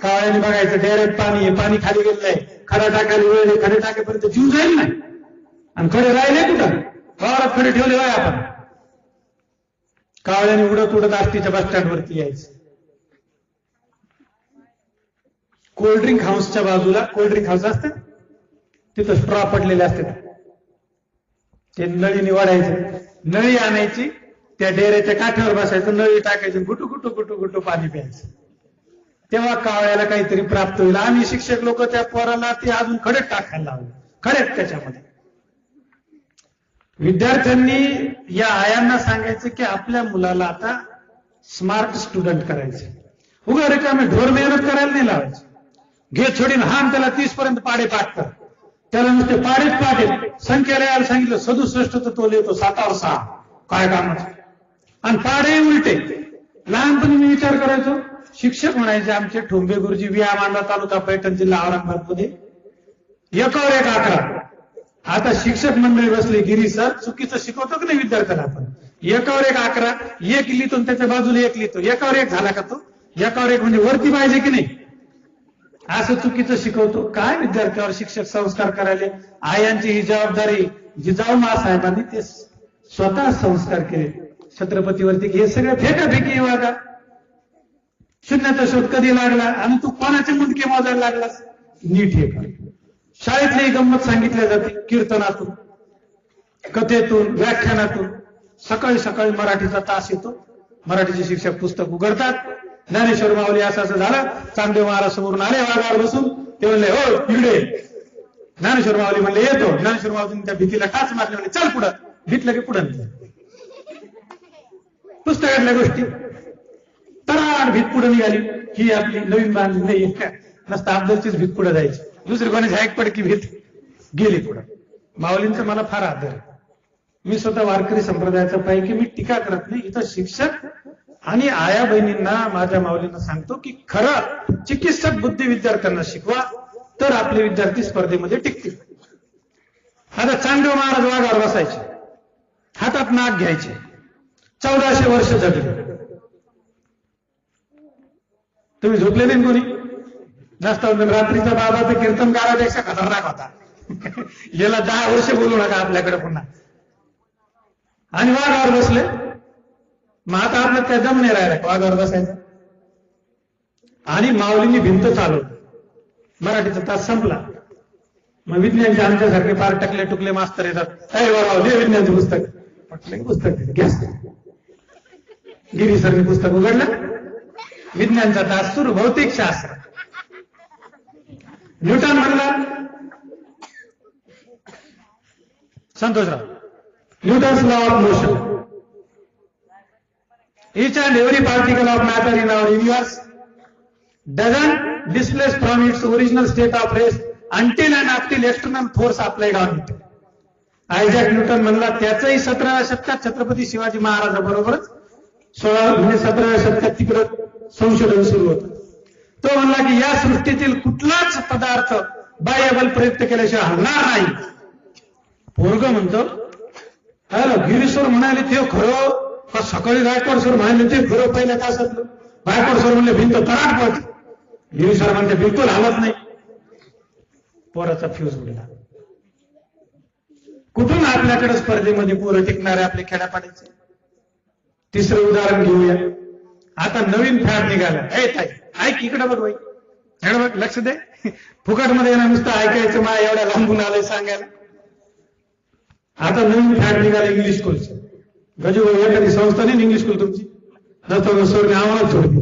A: कावळ्याने बघायचं डेऱ्यात पाणी आहे, पाणी खाली गेलंय, खडा टाकायला वेळ नाही, खडे टाकेपर्यंत जीव जाईल नाही. आणि खडे राहिले कुठं, वावरात खडे ठेवले बाय आपण. कावळ्याने उडत उडत आष्टीच्या बस स्टँडवरती यायचं. कोल्ड्रिंक हाऊसच्या बाजूला कोल्ड्रिंक हाऊस असते, तिथं स्ट्रॉ पडलेले असते, ते नळी निवडायचं, नळी आणायची, त्या डेऱ्याच्या काठावर बसायचं, नळी टाकायची, गुटू गुटू गुटू गुटू पाणी प्यायचं. तेव्हा कावळ्याला काहीतरी प्राप्त होईल. आम्ही शिक्षक लोक त्या पोराला ते अजून खडेच टाकायला लावले, खडेच त्याच्यामध्ये. विद्यार्थ्यांनी या आयांना सांगायचं की आपल्या मुलाला आता स्मार्ट स्टुडंट करायचे, उगा रिकामे ढोर मेहनत करायला नाही लावायचे. घे छोडीन हान त्याला 30 पर्यंत पाडे पाठ कर, त्याला नुसते पाडेच पाडेल. संख्येला यायला सांगितलं 67 तर तो लिहितो 7 6, काय कामाचं. आणि पाडे उलटे. लहानपणी मी विचार करायचो, शिक्षक म्हणायचे आमचे ठोंबे गुरुजी, वियामांडा तालुका पैठण जिल्हा औरंगाबाद मध्ये, एकावर एक 11. आता शिक्षक मंडळी बसले, गिरी सर चुकीचं शिकवतो की नाही विद्यार्थ्याला आपण, एकावर एक 11, एक लिहितो त्याच्या बाजूला एक लिहितो, एकावर एक झाला का तो, एकावर एक म्हणजे वरती पाहिजे की नाही, असं चुकीचं शिकवतो. काय विद्यार्थ्यावर शिक्षक संस्कार करायले. आयांची ही जबाबदारी जिजाऊ साहेबांनी ते स्वतः संस्कार केले छत्रपतीवरती. हे सगळं फेकाफेकी वागा. शून्याचा शोध कधी लागला आणि तू कोणाचे मुंडके मोजायला लागलास, नीट हे कर. शाळेतली गंमत सांगितल्या जाते, कीर्तनातून, कथेतून, व्याख्यानातून. सकाळी सकाळी मराठीचा तास येतो, मराठीचे शिक्षक पुस्तक उघडतात, ज्ञानेश्वर माऊली असं असं झालं, चांगदेव महाराज समोरून आले वाघावर बसून, ते म्हणले हो इकडे. ज्ञानेश्वर माऊली म्हणले येतो. ज्ञानेश्वर माऊलीने त्या भीतीला टाच मारले, म्हणजे चल पुढं. भीत लगे पुढं पुस्तकातल्या गोष्टी तर भीत पुढे निघाली. ही आपली नवीन बांधली नाही, नसतं अब्दलचीच भीत पुढे जायची, दुसरी कोणाची ऐक पडकी भीत गेली पुढं. माऊलींचा मला फार आदर आहे. मी स्वतः वारकरी संप्रदायाचा पैकी मी टीका करत नाही. इथं शिक्षक आणि आया बहिणींना, माझ्या माऊलींना सांगतो की खरं चिकित्सक बुद्धी विद्यार्थ्यांना शिकवा, तर आपले विद्यार्थी स्पर्धेमध्ये टिकतील. आता चांगदेव महाराज वाघावर बसायचे, हातात नाक घ्यायचे, 1400 वर्ष जगले. तुम्ही झोपले नाही कोणी जास्त. रात्रीचा बाबाचा कीर्तनकारापेक्षा खतरनाक होता. याला 10 वर्ष बोलू नका आपल्याकडे पुन्हा. आणि वाघावर बसले. मग आता आपल्याला त्या दम नाही राहिला वाघावर बसायचं. आणि माऊलींनी भिंत चालवली, मराठीचा तास संपला. मग विज्ञानचे आमच्यासारखे फार टकले टुकले मास्तर येतात, अरे वा दे विज्ञानचं पुस्तक. म्हटलं पुस्तक घ्यास. गिरी सरने पुस्तक उघडलं, विज्ञानचा तास सुरू, भौतिक शास्त्र. न्यूटन म्हणला, Santoshrao, Newton's law of motion, each and every particle of matter in our universe doesn't displace from its original state of rest until and until external force applied on it. Isaac Newton म्हणला. त्याचंही 17व्या शतकात छत्रपती शिवाजी महाराजाबरोबरच 17व्या शतकात तिकडं संशोधन सुरू होतं. तो म्हणला की या सृष्टीतील कुठलाच पदार्थ बाह्य बल प्रयुक्त केल्याशिवाय हलणार नाही. पोरग म्हणतो गिरीश्वर म्हणाले ते खरं, सकाळी गायकवाड सर म्हणाले ते खरं पहिल्या तासातलं. गायकवाड सर म्हणले भिंत तराट पडते. गिरीश्वर म्हणते बिलकुल हलत नाही. पोराचा फ्यूज उडला. कुठून आपल्याकडे स्पर्धेमध्ये पोरं टिकणारे आपले खेड्यापाड्याचे. तिसरं उदाहरण घेऊया. आता नवीन फॅड निघाला. ए ताई ऐक, इकडे बघ बाई, इकडे बघ, लक्ष दे. फुकटमध्ये ना नुसतं ऐकायचं, मा एवढ्या लांबून आलंय सांगायला. आता नवीन फॅड निघाला इंग्लिश स्कूलचं. गजू एखादी संस्था नाही इंग्लिश स्कूल तुमची, नसतं सरने आम्हाला सोडली.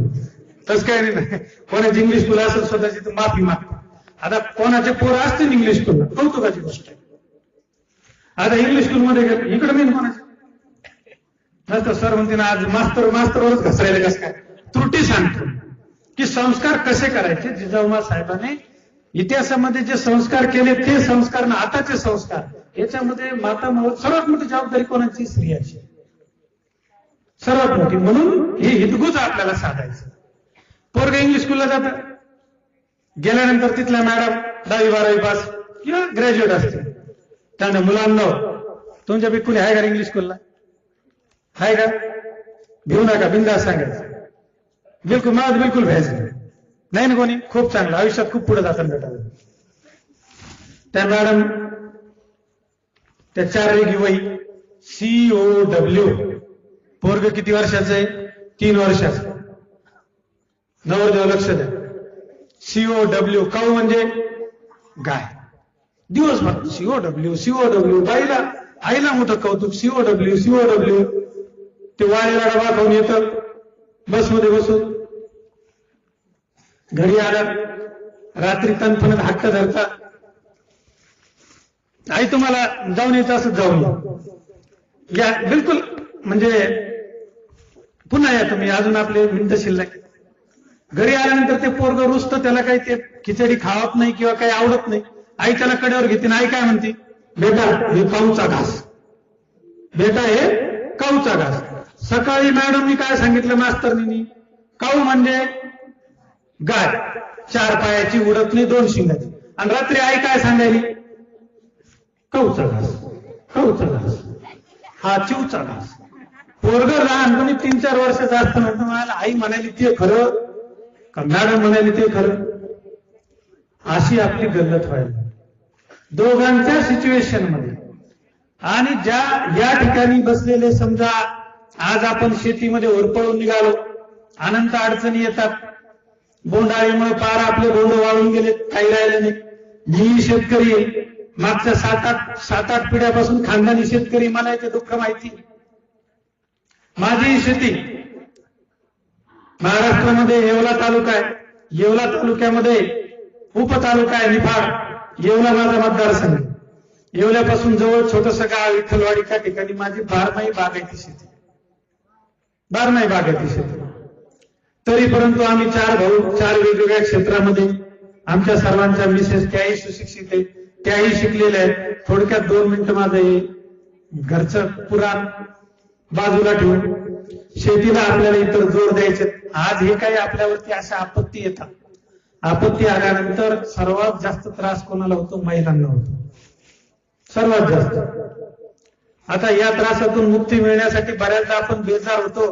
A: तसं काय नाही, कोणाची इंग्लिश स्कूल असेल स्वतःची तर माफी मागतो. आता कोणाचे पोरं असतील इंग्लिश स्कूलला, कौतुकाची गोष्ट आहे. आता इंग्लिश स्कूलमध्ये गेले, इकडे नाही कोणाचे नसतं. सर म्हणते ना आज मास्तरवरच घसरायला. कसं काय? त्रुटी सांगतो की संस्कार कसे करायचे. जिजाऊ साहेबांनी इतिहासामध्ये जे संस्कार केले ते संस्कार ना आताचे संस्कार, याच्यामध्ये माता सर्वात मोठी जबाबदारी कोणाची? स्त्रियाची सर्वात मोठी. म्हणून हे हितगुज आपल्याला साधायचं. पोरग इंग्लिश स्कूलला जातं, गेल्यानंतर तिथल्या मॅडम 10वी 12वी पास किंवा ग्रॅज्युएट असते. त्यांना मुलांना तुमच्या कुणी आहे का इंग्लिश स्कूलला? आहे का? घेऊ नका, बिंदास सांगायचं. बिलकुल मला बिलकुल भ्यायचं नाही ना कोणी. खूप चांगलं, आयुष्यात खूप पुढे जातात बेटा. त्या मॅडम त्या 4 रेगी वही COW. पोरग किती वर्षाचं आहे? 3 वर्षाचं. नवरदेव लक्ष द्या. COW, काऊ म्हणजे गाय. दिवसभर COW. बाईला आईला मोठं कौतुक. COW. ते वाळीला डबा खाऊन येतं बसमध्ये बसून. घरी आला रात्री तणफणत हक्क धरता, आई तुम्हाला जाऊन यायचं असं जाऊन या. बिलकुल म्हणजे पुन्हा या तुम्ही, अजून आपले मिनिटं शिल्लक. घरी आल्यानंतर ते पोरग रुसतं, त्याला काही ते खिचडी खावत नाही किंवा काही आवडत नाही. आई त्याला कडेवर घेते आणि आई काय म्हणते? बेटा हे काऊचा घास, बेटा हे काऊचा घास. सकाळी मॅडमनी काय सांगितलं मास्तरनी? काऊ म्हणजे गाय, 4 पायाची, उडत नाही, 2 शिंगाची. आणि रात्री आई काय सांगायली? काऊचा घास, काऊचा घास, हा चिवचा घास. पोरग लहानपणी 3-4 वर्षाचं असतं म्हणतो मला आई म्हणाली ते खरं का मॅडम म्हणाली ते खरं? अशी आपली गल्लत व्हायला दोघांच्या सिच्युएशन मध्ये. आणि या ठिकाणी बसलेले, समजा आज आपण शेतीमध्ये होरपळून निघालो, अनंत अडचणी येतात. बोंडाळीमुळे पार आपले बोंड वाळून गेले, काही राहिले नाही. मी शेतकरी आहे, मागच्या 7-8 पिढ्यापासून खानदानी शेतकरी, मला याचे दुःख माहिती. माझी शेती महाराष्ट्रामध्ये येवला तालुका आहे. येवला तालुक्यामध्ये उपतालुका आहे निफाड. येवला माझा मतदारसंघ. येवल्यापासून जवळ छोटस गाव विठ्ठलवाडी, त्या ठिकाणी माझी 12 बागायती शेती. 12 बागायती शेती. तरी परंतु आम्ही 4 भाऊ, 4 वेगवेगळ्या क्षेत्रामध्ये. आमच्या सर्वांच्या मिसेस त्याही सुशिक्षित आहेत, त्याही शिकलेल्या आहेत. थोडक्यात 2 मिनिटं माझं घरचं पुराण बाजूला ठेवून शेतीला आपल्याला इतर जोर द्यायचे. आज हे काही आपल्यावरती अशा आपत्ती येतात. आपत्ती आल्यानंतर सर्वात जास्त त्रास कोणाला होतो? महिलांना होतो सर्वात जास्त. आता या त्रासातून मुक्ती मिळण्यासाठी बऱ्याचदा आपण बेजार होतो.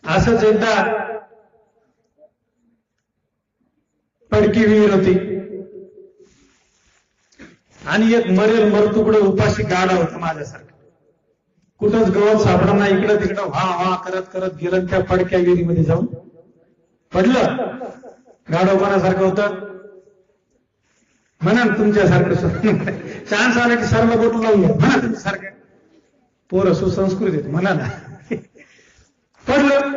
A: असंच एकदा पडकी विहीर होती आणि एक मरतुकडं उपाशी गाडा होता माझ्यासारखं. कुठंच गवत सापडा, इकडं तिकडं व्हा करत करत गेलं, त्या पडक्या विहिरीमध्ये जाऊन पडलं. गाडव कोणासारखं होतं? म्हणा तुमच्यासारखं. चान्स आला की सर्व बोट लावून घ्या, म्हणा तुमच्यासारखं. पोरं सुसंस्कृत आहेत, म्हणा ना. पडलं.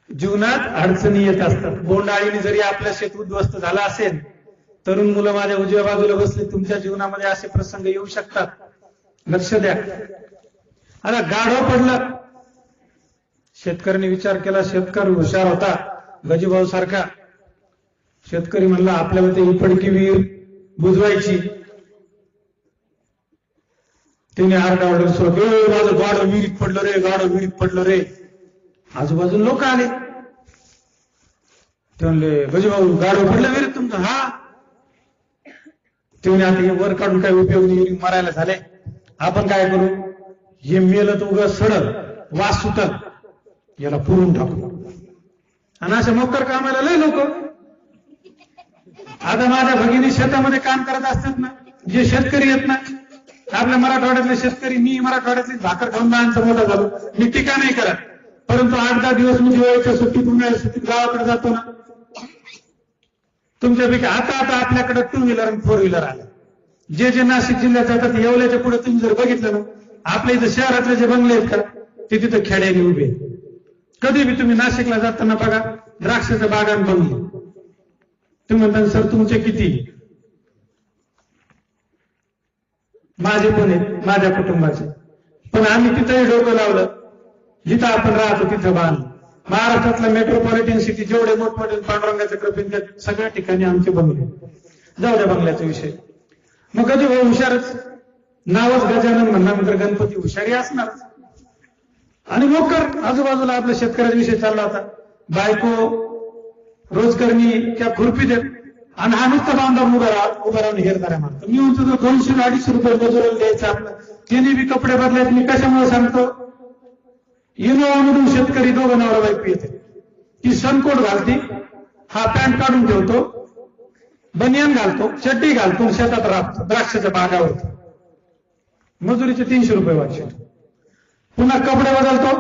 A: जीवनात अडचणी येत असतात. बोंडाळीने जरी आपलं शेत उद्ध्वस्त झालं असेल, तरुण मुलं माझ्या उजव्या बाजूला बसले, तुमच्या जीवनामध्ये असे प्रसंग येऊ शकतात. लक्ष द्या. आता गाढव पडलं. शेतकऱ्यांनी विचार केला. शेतकरी हुशार होता, गजूभाऊ सारखा. शेतकरी म्हणला आपल्याला ही पडकी विहीर बुजवायची. त्याने आरडाओरडा सुरू केली, माझं गाढव विहिरीत पडलं रे, गाढव विहिरीत पडलं रे. आजूबाजूला लोक आले. ते म्हणले गजूभाऊ गाढव पडलं विहिरीत तुमचं? हा. ते म्हणे आता हे वर काढून काय उपयोग नाही, मरायला झाले. आपण काय करू? हे मेलं तर उगा सडल, वास सुटल, याला पुरून टाकू. आणि अशा मोकर कामाला लय लोक. आता माझ्या भगिनी शेतामध्ये काम करत असतात ना, जे शेतकरी आहेत ना, आपल्या मराठवाड्यातले शेतकरी. मी मराठवाड्यातली भाकर खाऊन लहानचं मोठं झालो. मी टीका नाही करत, परंतु 8-10 दिवस मी दिवाळीच्या सुट्टीत, उन्हाळ्याच्या सुट्टीत गावाकडे जातो ना. तुमच्यापैकी आता आपल्याकडे 2 व्हीलर आणि 4 व्हीलर आले. जे नाशिक जिल्ह्यात जातात, येवल्याच्या पुढे तुम्ही जर बघितलं ना, आपल्या इथं शहरातले जे बंगले आहेत का, ते तिथं खेड्याने उभे. कधी बी तुम्ही नाशिकला जाताना बघा, द्राक्षाचं बागान बंगले. तुम्ही म्हणता सर तुमचे किती? माझे पण आहेत, माझ्या कुटुंबाचे. पण आम्ही तिथंही डोकं लावलं, जिथं आपण राहतो तिथं बांधलं. महाराष्ट्रातल्या मेट्रोपॉलिटन सिटी जेवढे मोठमोठे पांडुरंगाच्या कृपेने सगळ्या ठिकाणी आमचे बंगले. जाऊ द्या बंगल्याचा विषय. मग कधी भाऊ हुशारच, नावच गजानन म्हणल्यानंतर गणपती हुशारी असणार. आणि मोकर आजूबाजूला आपल्या शेतकऱ्याचा विषय चालला होता. बायको रोजकरणी त्या खुरपी देत आणि हा नुसता बांधावर उभा राहून हेरदाऱ्या मारतो. मी म्हणतो 200-250 रुपये मजुराला द्यायचं आपलं, त्याने बी कपडे बदलायचे. मी कशामुळे सांगतो? इनोवामधून शेतकरी दोघं नवरा बायको येते. ती सनकोट घालती, हा पॅन्ट काढून ठेवतो, बनियान घालतो, चड्डी घालतो, शेतात राबतो द्राक्षाच्या बागावरती. मजुरीचे 300 रुपये वाटते. पुन्हा कपडे बदलतो,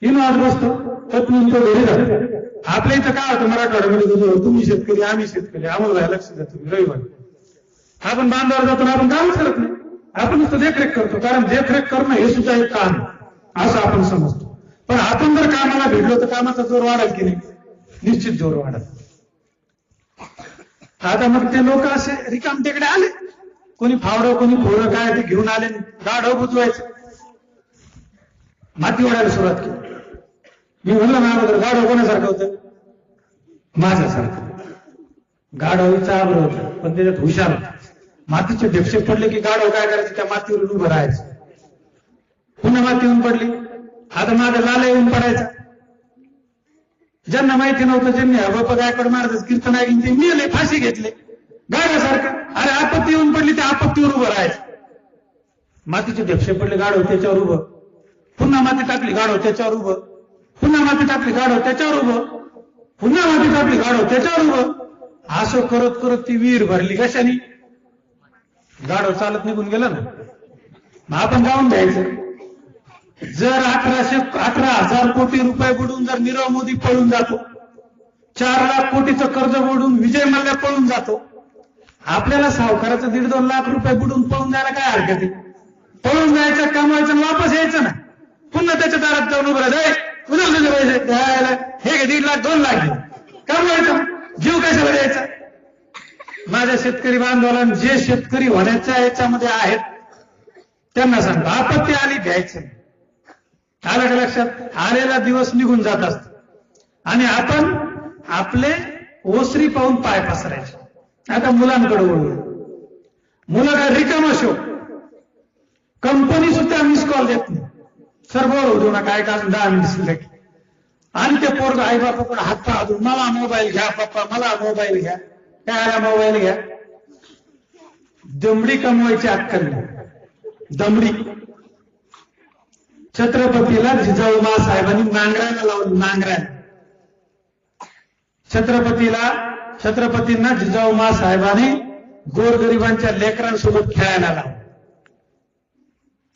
A: इनोवात बसतो, पत्नी तो घरी जातो. आपल्या इथं काय होतं मराठवाड्यामध्ये, तुम्ही शेतकरी आम्ही शेतकरी, आम्हाला लक्ष द्या तुम्ही रविवारी. आपण बांधावर जातो ना, आपण कामच करत नाही, आपण नुसतं देखरेख करतो. कारण देखरेख करणं हे सुद्धा एक काम असं आपण समजतो. पण आपण जर कामाला भेटलो तर कामाचा जोर वाढेल की नाही? निश्चित जोर वाढेल. आता मग ते लोक असे रिकाम टेकडे आले, कोणी फावडं कोणी फोडं काय ते घेऊन आले, गाढव बुजवायचं, माती ओढायला सुरुवात केली. मी म्हणलं ना अगोदर गाढव कोणासारखं होतं? माझ्यासारखं. गाढवीचा आग्रह होता, पण त्याच्यात हुशार होता. मातीचे ढेपशे पडले की गाढव काय करायचं? त्या मातीवरून उभं राहायचं. पुन्हा माती येऊन पडली, आता माझा लाला येऊन पडायचा. ज्यांना माहिती नव्हतं, ज्यांनी बाप्पा गायकवाड महाराज कीर्तन ऐकली ते मेले, फाशी घेतले गाढवासारखं. अरे आपत्ती येऊन पडली, त्या आपत्तीवर उभं राहायचं. मातीचे ढेपशे पडले, गाढव त्याच्यावर उभं. पुन्हा माती टाकली, गाढव त्याच्यावर उभं. पुन्हा माती टाकली, गाढव त्याच्यावर उभं. पुन्हा माती टाकली, गाढव त्याच्यावर उभं. असं करत करत ती विहीर भरली. कशाने? गाढव चालत निघून गेलं ना, मग आपण जाऊन द्यायचं. जर 18,000 कोटी रुपये बुडून जर नीरव मोदी पळून जातो, 4 लाख कोटीचं कर्ज बुडून विजय मल्ल्या पळून जातो, आपल्याला सावकाराचं 1.5-2 लाख रुपये बुडून पळून जायला काय हरकत आहे? पळून जायचं, कमवायचं, वापस यायचं ना. पुन्हा त्याच्या दारात जाऊन उभं राहायचं, पुन्हा तुझे पैसे द्यायला, हे 1.5 लाख 2 लाख घे, कमवायचं, जीव कशाला द्यायचा? माझ्या शेतकरी बांधवांना, जे शेतकरी होण्याच्या याच्यामध्ये आहेत त्यांना सांगतो, आपत्ती आली द्यायचं. आलं का लक्षात? आलेला दिवस निघून जात असतो आणि आपण आपले ओसरी पाहून पाय पसरायचे. आता मुलांकडे वळू. मुलं काय रिकामा शो, कंपनी सुद्धा मिस कॉल देत नाही. सर्व होऊ नका, काय का 10 मिनिट शिल्लक. आणि ते पोरग आई बापाकडे हात पाहतो, मला मोबाईल घ्या पप्पा, मला मोबाईल घ्या. काय आला मोबाईल घ्या? दमडी कमवायची अक्कल नाही, दमडी. छत्रपतीला जिजाऊ साहेबांनी नांगरायला लावली, नांगरायला. छत्रपतींना जिजाऊ साहेबांनी गोरगरिबांच्या लेकरांसोबत खेळायला लावलं.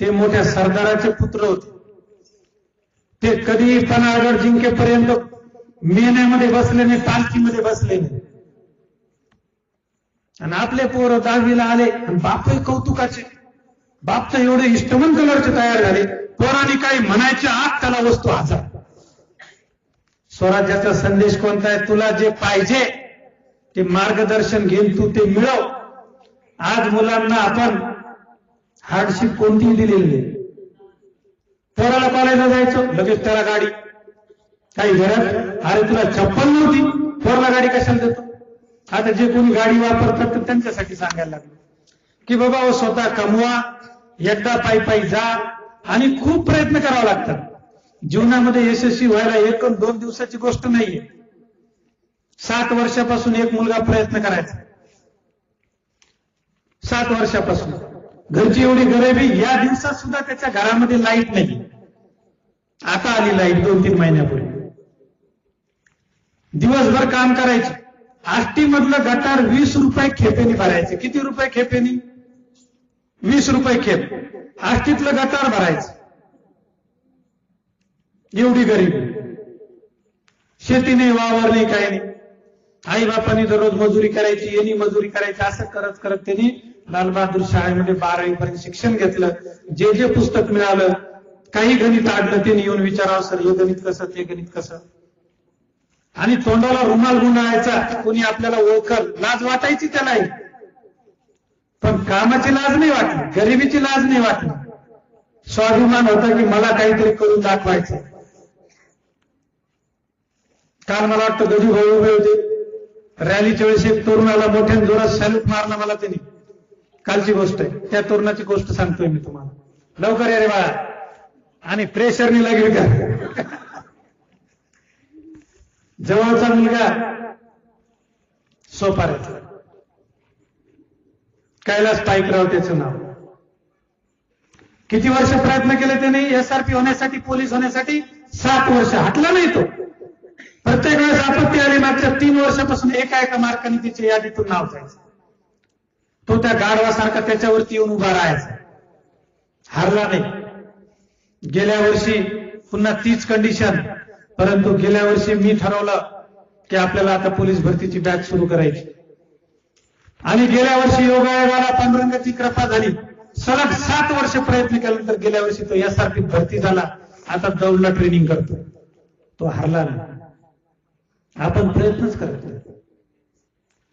A: ते मोठ्या सरदाराचे पुत्र होते. ते कधी पन्हाळगड जिंकेपर्यंत मेन्यामध्ये बसले नाही, पालखीमध्ये बसले नाही. आणि आपले पोरं 10वीला आले आणि बापही कौतुकाचे, बाप तर एवढे इष्टमन कलरचे तयार झाले. पोरांनी काही म्हणायचे आत त्याला वस्तू हजार. स्वराज्याचा संदेश कोणता आहे? तुला जे पाहिजे ते मार्गदर्शन घेऊन तू ते मिळव. आज मुलांना आपण हार्डशिप कोणतीही दिलेली नाही. पोराला कॉलेजला जायचं, लगेच त्याला गाडी. काही घरात अरे तुला चप्पल नव्हती, पोराला गाडी कशाला देतो? आता जे कोणी गाडी वापरतात तर त्यांच्यासाठी सांगायला लागलो की बाबा स्वतः कमवा, एकदा पायी जा आणि खूप प्रयत्न करावे लागतात. जीवनामध्ये यशस्वी व्हायला 1-2 दिवसाची गोष्ट नाहीये. 7 वर्षापासून एक मुलगा प्रयत्न करायचा. 7 वर्षापासून घरची एवढी गरिबी, या दिवसात सुद्धा त्याच्या घरामध्ये लाईट नाही. आता आली लाईट 2-3 महिन्यापूर्वी. दिवसभर काम करायचे. आष्टीमधलं गटार 20 रुपये खेपेनी भरायचे. किती रुपये खेपेनी? 20 रुपये खेप. आष्टीतलं गटार भरायचं. एवढी गरिबी. शेती नाही, वावर नाही, काही नाही. आई बापांनी दररोज मजुरी करायची, यांनी मजुरी करायची. असं करत करत त्यांनी लालबहादूर शाळेमध्ये 12वी पर्यंत शिक्षण घेतलं. जे जे पुस्तक मिळालं, काही गणित आडलं त्यांनी येऊन विचारावं, सर हे गणित कसं, ते गणित कसं. आणि तोंडाला रुमाल गुंडाळायचा, कोणी आपल्याला ओळखल, लाज वाटायची त्यालाही, पण कामाची लाज नाही वाटली, गरिबीची लाज नाही वाटली. स्वाभिमान होता की मला काहीतरी करून दाखवायचं. काल मला वाटतं गजू भाऊ उभे होते रॅलीच्या वेळेस, एक तरुणाला मोठ्या जोरात सॅल्यूट मारला मला त्यांनी. कालची गोष्ट आहे, त्या तरुणाची गोष्ट सांगतोय मी तुम्हाला. लवकर या रे बाळा. आणि प्रेशरने लागेल का? जवळचा मुलगा सोपाऱ्यातला, कैलास पाईकराव त्याचं नाव. किती वर्ष प्रयत्न केले त्याने एसआरपी होण्यासाठी, पोलीस होण्यासाठी? 7 वर्ष. हटला नाही तो. प्रत्येक वेळेस आपत्ती आली मागच्या 3 वर्षापासून एका मार्काने तिच्या यादीतून नाव जायचं. तो त्या गाढवासारखा त्याच्यावरती येऊन उभा राहायचा, हारला नाही. गेल्या वर्षी पुन्हा तीच कंडिशन, परंतु गेल्या वर्षी मी ठरवलं की आपल्याला आता पोलीस भरतीची बॅच सुरू करायची. आणि गेल्या वर्षी योगायोगाला पांडुरंगाची कृपा झाली. सलग 7 वर्ष प्रयत्न केल्यानंतर गेल्या वर्षी तो एसआरपी भरती झाला. आता दौडला ट्रेनिंग करतो. तो हरला नाही. आपण प्रयत्नच करतो.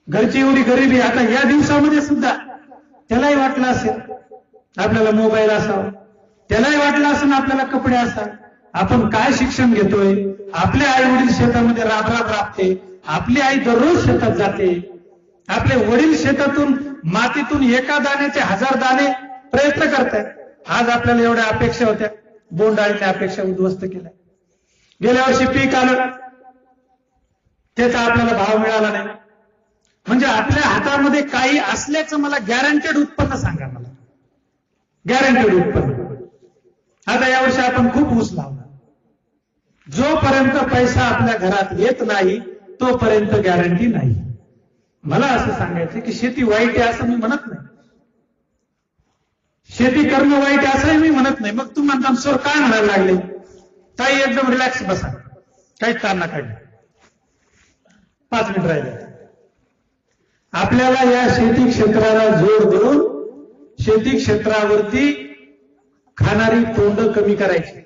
A: घरची एवढी गरिबी, आता या दिवसामध्ये सुद्धा त्यालाही वाटलं असेल आपल्याला मोबाईल असावा, त्यालाही वाटलं असेल आपल्याला कपडे असावे. आपण काय शिक्षण घेतोय? आपले आई वडील शेतामध्ये राबराब राबते, आपली आई दररोज शेतात जाते, आपले वडील शेतातून मातीतून एका दाण्याचे 1000 दाणे प्रयत्न करतायत. आज आपल्याला एवढ्या अपेक्षा होत्या, बोंडाळीने अपेक्षा उद्ध्वस्त केल्या. गेल्या वर्षी पीक आलं, त्याचा आपल्याला भाव मिळाला नाही. म्हणजे आपल्या हातामध्ये काही असल्याचं मला गॅरंटेड उत्पन्न सांगा, मला गॅरंटेड उत्पन्न. आता यावर्षी आपण खूप ऊस लावला. जोपर्यंत पैसा आपल्या घरात येत नाही तोपर्यंत गॅरंटी नाही. मला असं सांगायचं की शेती वाईट आहे असं मी म्हणत नाही, शेती करणं वाईट असंही मी म्हणत नाही. मग तू म्हणता सर काय म्हणायला लागले? ताई एकदम रिलॅक्स बसा, काहीच ताण नका घेऊ. 5 मिनिट राहिले. आपल्याला या शेती क्षेत्राला जोड देऊन शेती क्षेत्रावरती खाणारी तोंड कमी करायची.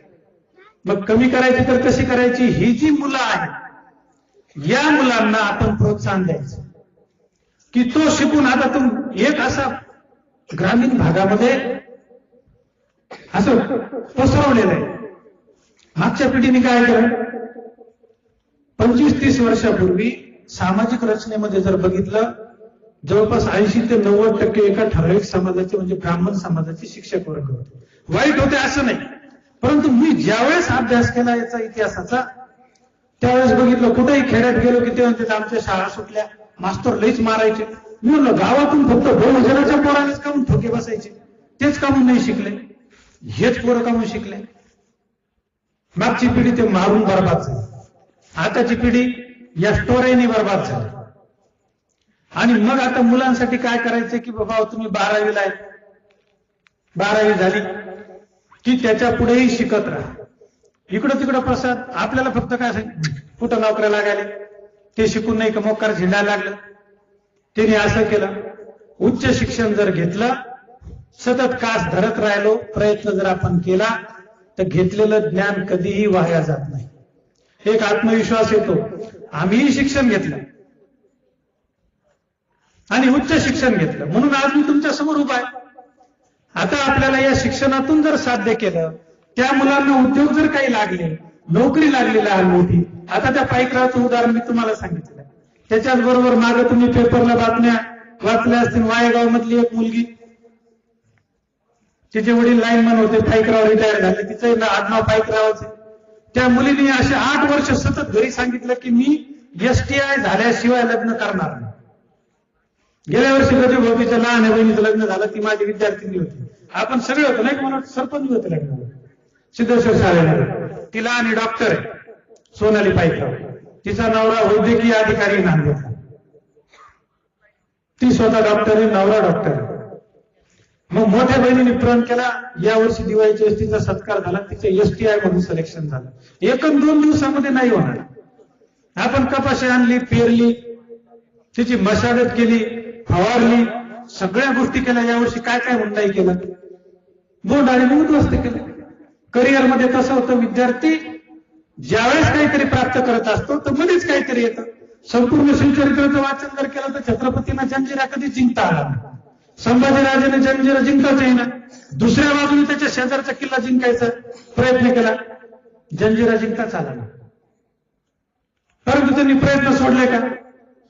A: मग कमी करायची तर कशी करायची? ही जी मुलं आहेत या मुलांना आपण प्रोत्साहन द्यायचं की तो शिकून, आता तुम एक असा ग्रामीण भागामध्ये असं पसरवलेलं आहे. मागच्या पिढीने काय केलं? 25-30 वर्षापूर्वी सामाजिक रचनेमध्ये जर बघितलं, जवळपास 80 ते 90% एका ठराविक समाजाचे म्हणजे ब्राह्मण समाजाचे शिक्षक वर्ग होते. वाईट होते असं नाही, परंतु मी ज्यावेळेस अभ्यास केला याचा इतिहासाचा त्यावेळेस बघितलं कुठेही खेड्यात गेलो की ते म्हणते आमच्या शाळा सुटल्या, मास्तर लईच मारायचे. मी म्हणलं गावातून फक्त बहुजनाच्या पोरानेच कामून ठोके बसायचे, तेच कामून नाही शिकले, हेच पोरं कामून शिकले. मागची पिढी ते मारून बरबाद झाली, आताची पिढी या स्टोऱ्याने बरबाद झाली. आणि मग आता मुलांसाठी काय करायचं की बाबा तुम्ही 12वीला आहे, 12वी झाली की त्याच्या पुढेही शिकत राहा. इकडं तिकडं प्रसाद. आपल्याला फक्त काय सांग कुठं नोकऱ्या लागायला, ते शिकून नाही का मोकार झिंडायला लागलं, त्याने असं केलं. उच्च शिक्षण जर घेतलं, सतत कास धरत राहिलो, प्रयत्न जर आपण केला तर घेतलेलं ज्ञान कधीही वाया जात नाही. एक आत्मविश्वास येतो. आम्हीही शिक्षण घेतलं आणि उच्च शिक्षण घेतलं म्हणून आज मी तुमच्या समोर उभा आहे. आता आपल्याला या शिक्षणातून जर साध्य केलं, त्या मुलांना उद्योग जर काही लागले, नोकरी लागली लहान मोठी. आता त्या पाईकरावचं उदाहरण मी तुम्हाला सांगितलं. त्याच्याच बरोबर मागे तुम्ही पेपरला बातम्या वाचल्या असतील, वायगाव मधली एक मुलगी, तिचे वडील लाईनमन होते, पाईकराव रिटायर झाले, तिचं आडनाव पाईकरावाचे. त्या मुलीने असे 8 वर्ष सतत घरी सांगितलं की मी STI झाल्याशिवाय लग्न करणार नाही. गेल्या वर्षी गजोभाऊच्या लहान बहिणीचं लग्न झालं, ती माझी विद्यार्थिनी होती. आपण सगळे होतो नाही, मला सरपंच होते लग्न सिद्धेश्वर शाळेमध्ये. ती लहान डॉक्टर आहे, सोनाली पाईकराव. तिचा नवरा वैद्यकीय अधिकारी नांदेडला, ती स्वतः डॉक्टर आहे, नवरा डॉक्टर आहे. मग मोठ्या बहिणीने प्रण केला, या वर्षी दिवाळीच्या वेळेस तिचा सत्कार झाला, तिचं STI म्हणून सिलेक्शन झालं. 1-2 दिवसामध्ये नाही होणार. आपण कपाशी आणली, पेरली, तिची मशागत केली, फवारली, सगळ्या गोष्टी केल्या. यावर्षी काय काय म्हणून नाही केलं, बोंडाळीने उद्ध्वस्त केलं. करिअरमध्ये कसं होतं, विद्यार्थी ज्यावेळेस काहीतरी प्राप्त करत असतो तर मध्येच काहीतरी येतं. संपूर्ण शिवचरित्राचं वाचन जर केलं तर छत्रपतींना जंजिरा कधी जिंकता आला नाही. संभाजीराजाने जंजिरा जिंकताच येईना. दुसऱ्या बाजूने त्याच्या शेजारचा किल्ला जिंकायचा प्रयत्न केला, जंजिरा जिंकताच आला नाही. परंतु त्यांनी प्रयत्न सोडले का?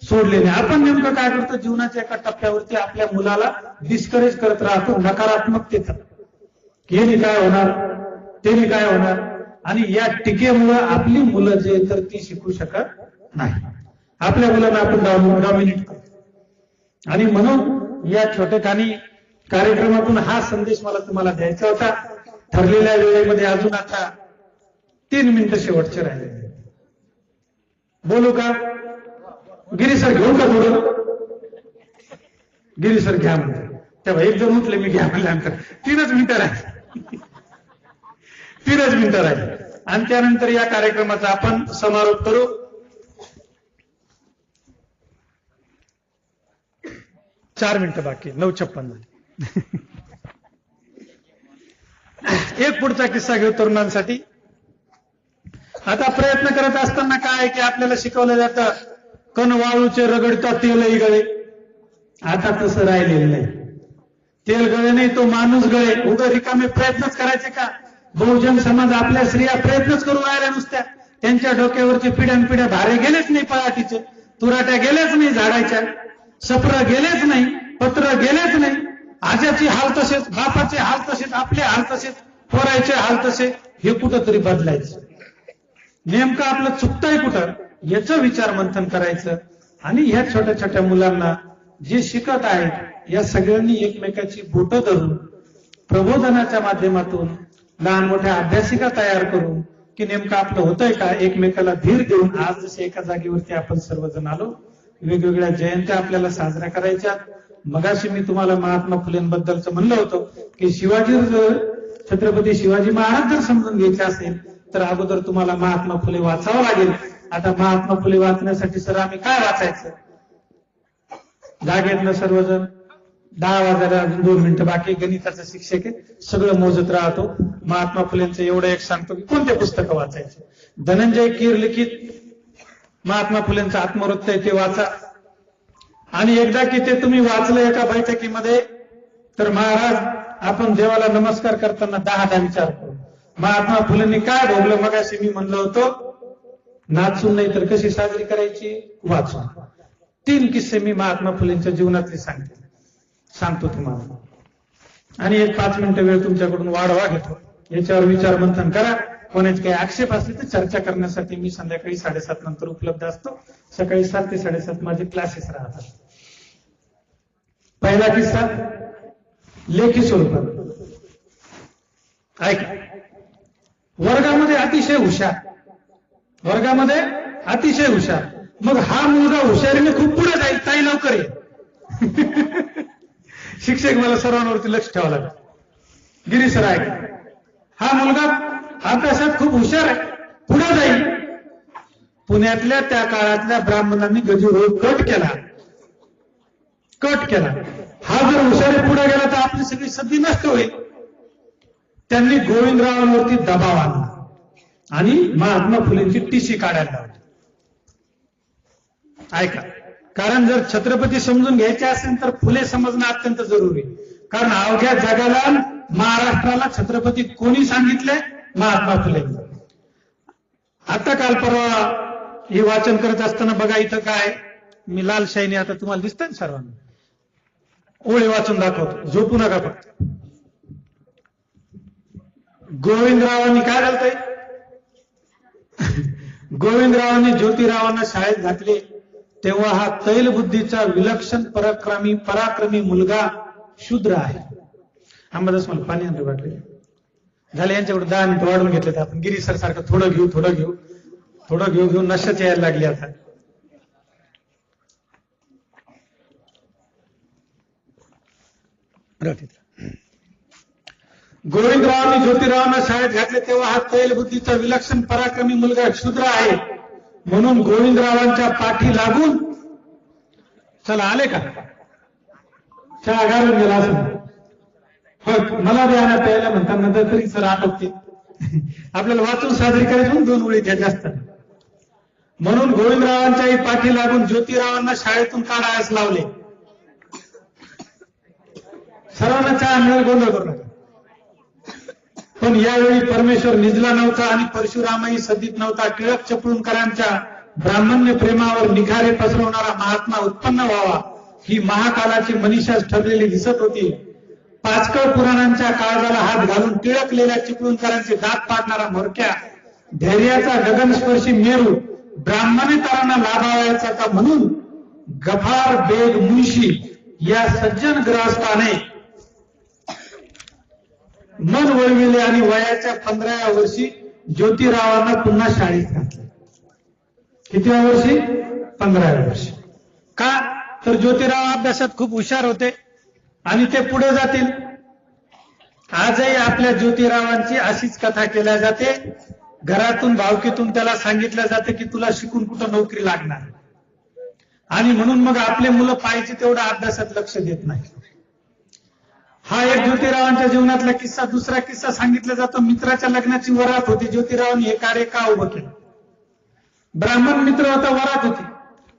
A: सोडले नाही. आपण नेमकं काय करतो, जीवनाच्या एका टप्प्यावरती आपल्या मुलाला डिस्करेज करत राहतो नकारात्मकतेचा. याने काय होणार, त्याने काय होणार, आणि या टीकेमुळं आपली मुलं जे तर ती शिकू शकत नाही. आपल्या मुलांना आपण डॉमिनेट करतो. आणि म्हणून या छोटेखानी कार्यक्रमातून हा संदेश मला तुम्हाला द्यायचा होता ठरलेल्या वेळेमध्ये अजून आता 3 मिनिटं शेवटचे राहिले. बोलू का? गिरी सर घेऊ का थोडं? गिरी सर घ्या म्हणते. तेव्हा एक जण उठले, मी घ्या म्हणल्यानंतर 3च मिनिटं राहिले. 3च मिनिटं राहिले आणि त्यानंतर या कार्यक्रमाचा आपण समारोप करू. चार मिनिटं बाकी, 9:56 झाली. एक पुढचा किस्सा घेऊ तरुणांसाठी. आता प्रयत्न करत असताना काय की आपल्याला शिकवलं जातं कण वाळूचे रगडता तेलही गळे. आता तसं राहिलेलं नाही. तेल गळे नाही, तो माणूस गळे. उगा रिकामे प्रयत्नच करायचे का? बहुजन समाज, आपल्या स्त्रिया प्रयत्नच करून राहिल्या नुसत्या. त्यांच्या डोक्यावरचे पिढ्यानपिढ्या भारे गेलेच नाही पळाटीचे, तुराट्या गेल्याच नाही झाडाच्या, सफर गेलेच नाही, पत्र गेलेच नाही. आज्याचे हाल तसेच, बापाचे हाल तसेच, आपले हाल तसेच, पोरायचे हाल तसे. हे कुठंतरी बदलायचं. नेमकं आपलं चुकतंय कुठं याचं विचार मंथन करायचं. आणि ह्या छोट्या छोट्या मुलांना जे शिकत आहेत या सगळ्यांनी एकमेकाची बोटं धरून प्रबोधनाच्या माध्यमातून लहान मोठ्या अभ्यासिका तयार करून की नेमकं आपलं होतंय का, एकमेकाला धीर देऊन. आज जसे एका जागेवरती आपण सर्वजण आलो, वेगवेगळ्या जयंत्या आपल्याला साजऱ्या करायच्या. मगाशी मी तुम्हाला महात्मा फुलेंबद्दलचं म्हणलं होतं की शिवाजी, छत्रपती शिवाजी महाराज जर समजून घ्यायचे असेल तर अगोदर तुम्हाला महात्मा फुले वाचावं लागेल. आता महात्मा फुले वाचण्यासाठी सर आम्ही काय वाचायचं? जागेतलं सर्वजण. 10 वाजायला 2 मिनिटं बाकी. गणिताचा शिक्षक आहे, सगळं मोजत राहतो. महात्मा फुलेंचं एवढं एक सांगतो की कोणते पुस्तकं वाचायचे. धनंजय कीर लिखित महात्मा फुलेंचं आत्मवृत्त आहे, ते वाचा. आणि एकदा की ते तुम्ही वाचलं एका बैठकीमध्ये तर महाराज आपण देवाला नमस्कार करताना 10दा विचार करू. महात्मा फुलेंनी काय भोगलं? मगाशी मी म्हणलं होतं नाचून नाही तर कशी साजरी करायची? वाचून. 3 किस्से मी महात्मा फुलेंच्या जीवनातले सांगतो तुम्हाला. आणि एक 5 मिनिटं वेळ तुमच्याकडून वाढवा घेतो. याच्यावर विचार मंथन करा. कोणाचे काही आक्षेप असले तर चर्चा करण्यासाठी मी संध्याकाळी 7:30 नंतर उपलब्ध असतो. सकाळी 7 ते 7:30 माझे क्लासेस राहतात. पहिला किस्सा लेखी स्वरूपात ऐका. वर्गामध्ये अतिशय हुशार. मग हा मुलगा हुशारीने खूप पुढे जाईल, ताई लवकर ये. शिक्षक मला सर्वांवरती लक्ष ठेवावं लागेल. गिरी सर ऐका, हा मुलगा अभ्यासात खूप हुशार आहे, पुढे जाईल. पुण्यातल्या त्या काळातल्या ब्राह्मणांनी गजूर कट केला. हा जर हुशारी पुढे गेला तर आपली सगळी सद्दी नष्ट होईल. त्यांनी गोविंदरावांवरती दबाव आणला आणि महात्मा फुलेंची टीसी काढायला लावली. ऐका, कारण जर छत्रपती समजून घ्यायचे असेल तर फुले समजणं अत्यंत जरुरी. कारण अवघ्या जगाला, महाराष्ट्राला छत्रपती कोणी सांगितले? महात्मा फुले. आता काल परवा हे वाचन करत असताना बघा इथं काय, मी लाल शाईने आता तुम्हाला दिसतंय ना सर्वांना, ओळी वाचून दाखवतो, झोपू नका फक्त. गोविंदरावांनी काय झालंय? गोविंदरावांनी ज्योतिरावांना शाळेत घातले तेव्हा हा तैलबुद्धीचा विलक्षण पराक्रमी मुलगा शूद्र आहे. अंबादास मला पाणी आणतो वाटले झाले. यांच्याकडे 10 मिनिटं वाढून घेतले. आपण गिरी सर सारखं थोडं घेऊ नशाच यायला लागली आता. गोविंदरावांनी ज्योतिरावांना शाळेत घातले तेव्हा हा तैलबुद्धीचा विलक्षण पराक्रमी मुलगा शूद्र आहे म्हणून गोविंदरावांच्या पाठी लागून, चला आले का? चहा घालून गेला असं मला द्या प्यायला म्हणताना तरी सर आटोपते. आपल्याला वाचून साजरी करायची 2 ओळी त्या जास्त. म्हणून गोविंदरावांच्याही पाठी लागून ज्योतिरावांना शाळेतून काढायला लावले. सर्वांना चहा मिळेल, गोंधळ करू नका. पण यावेळी परमेश्वर निजला नव्हता आणि परशुरामही सदित नव्हता. टिळक चिपळूणकरांच्या ब्राह्मण्य प्रेमावर निखारे पसरवणारा महात्मा उत्पन्न व्हावा ही महाकालाची मनीषाच ठरलेली दिसत होती. पाचकळ पुराणांच्या काळजाला हात घालून टिळकलेल्या चिपळूणकरांचे दात पाडणारा मोरक्या, धैर्याचा गगनस्पर्शी मेरू, ब्राह्मणेतरांना लाभावायचा का म्हणून गफार बेग मुंशी या सज्जन ग्रहस्थाने मन वळविले आणि वयाच्या 15व्या वर्षी ज्योतिरावांना पुन्हा शाळेत घातले. कितव्या वर्षी? 15व्या वर्षी. का तर ज्योतिराव अभ्यासात खूप हुशार होते आणि ते पुढे जातील. आजही आपल्या ज्योतिरावांची अशीच कथा केल्या जाते. घरातून भावकीतून त्याला सांगितलं जाते की तुला शिकून कुठं नोकरी लागणार, आणि म्हणून मग आपले मुलं पाहिजे तेवढा अभ्यासात लक्ष देत नाही. हा एक ज्योतिरावांच्या जीवनातला किस्सा. दुसरा किस्सा सांगितला जातो. मित्राच्या लग्नाची वरात होती. ज्योतिरावांनी हे कार्य का उभं केलं? ब्राह्मण मित्र होता, वरात होती.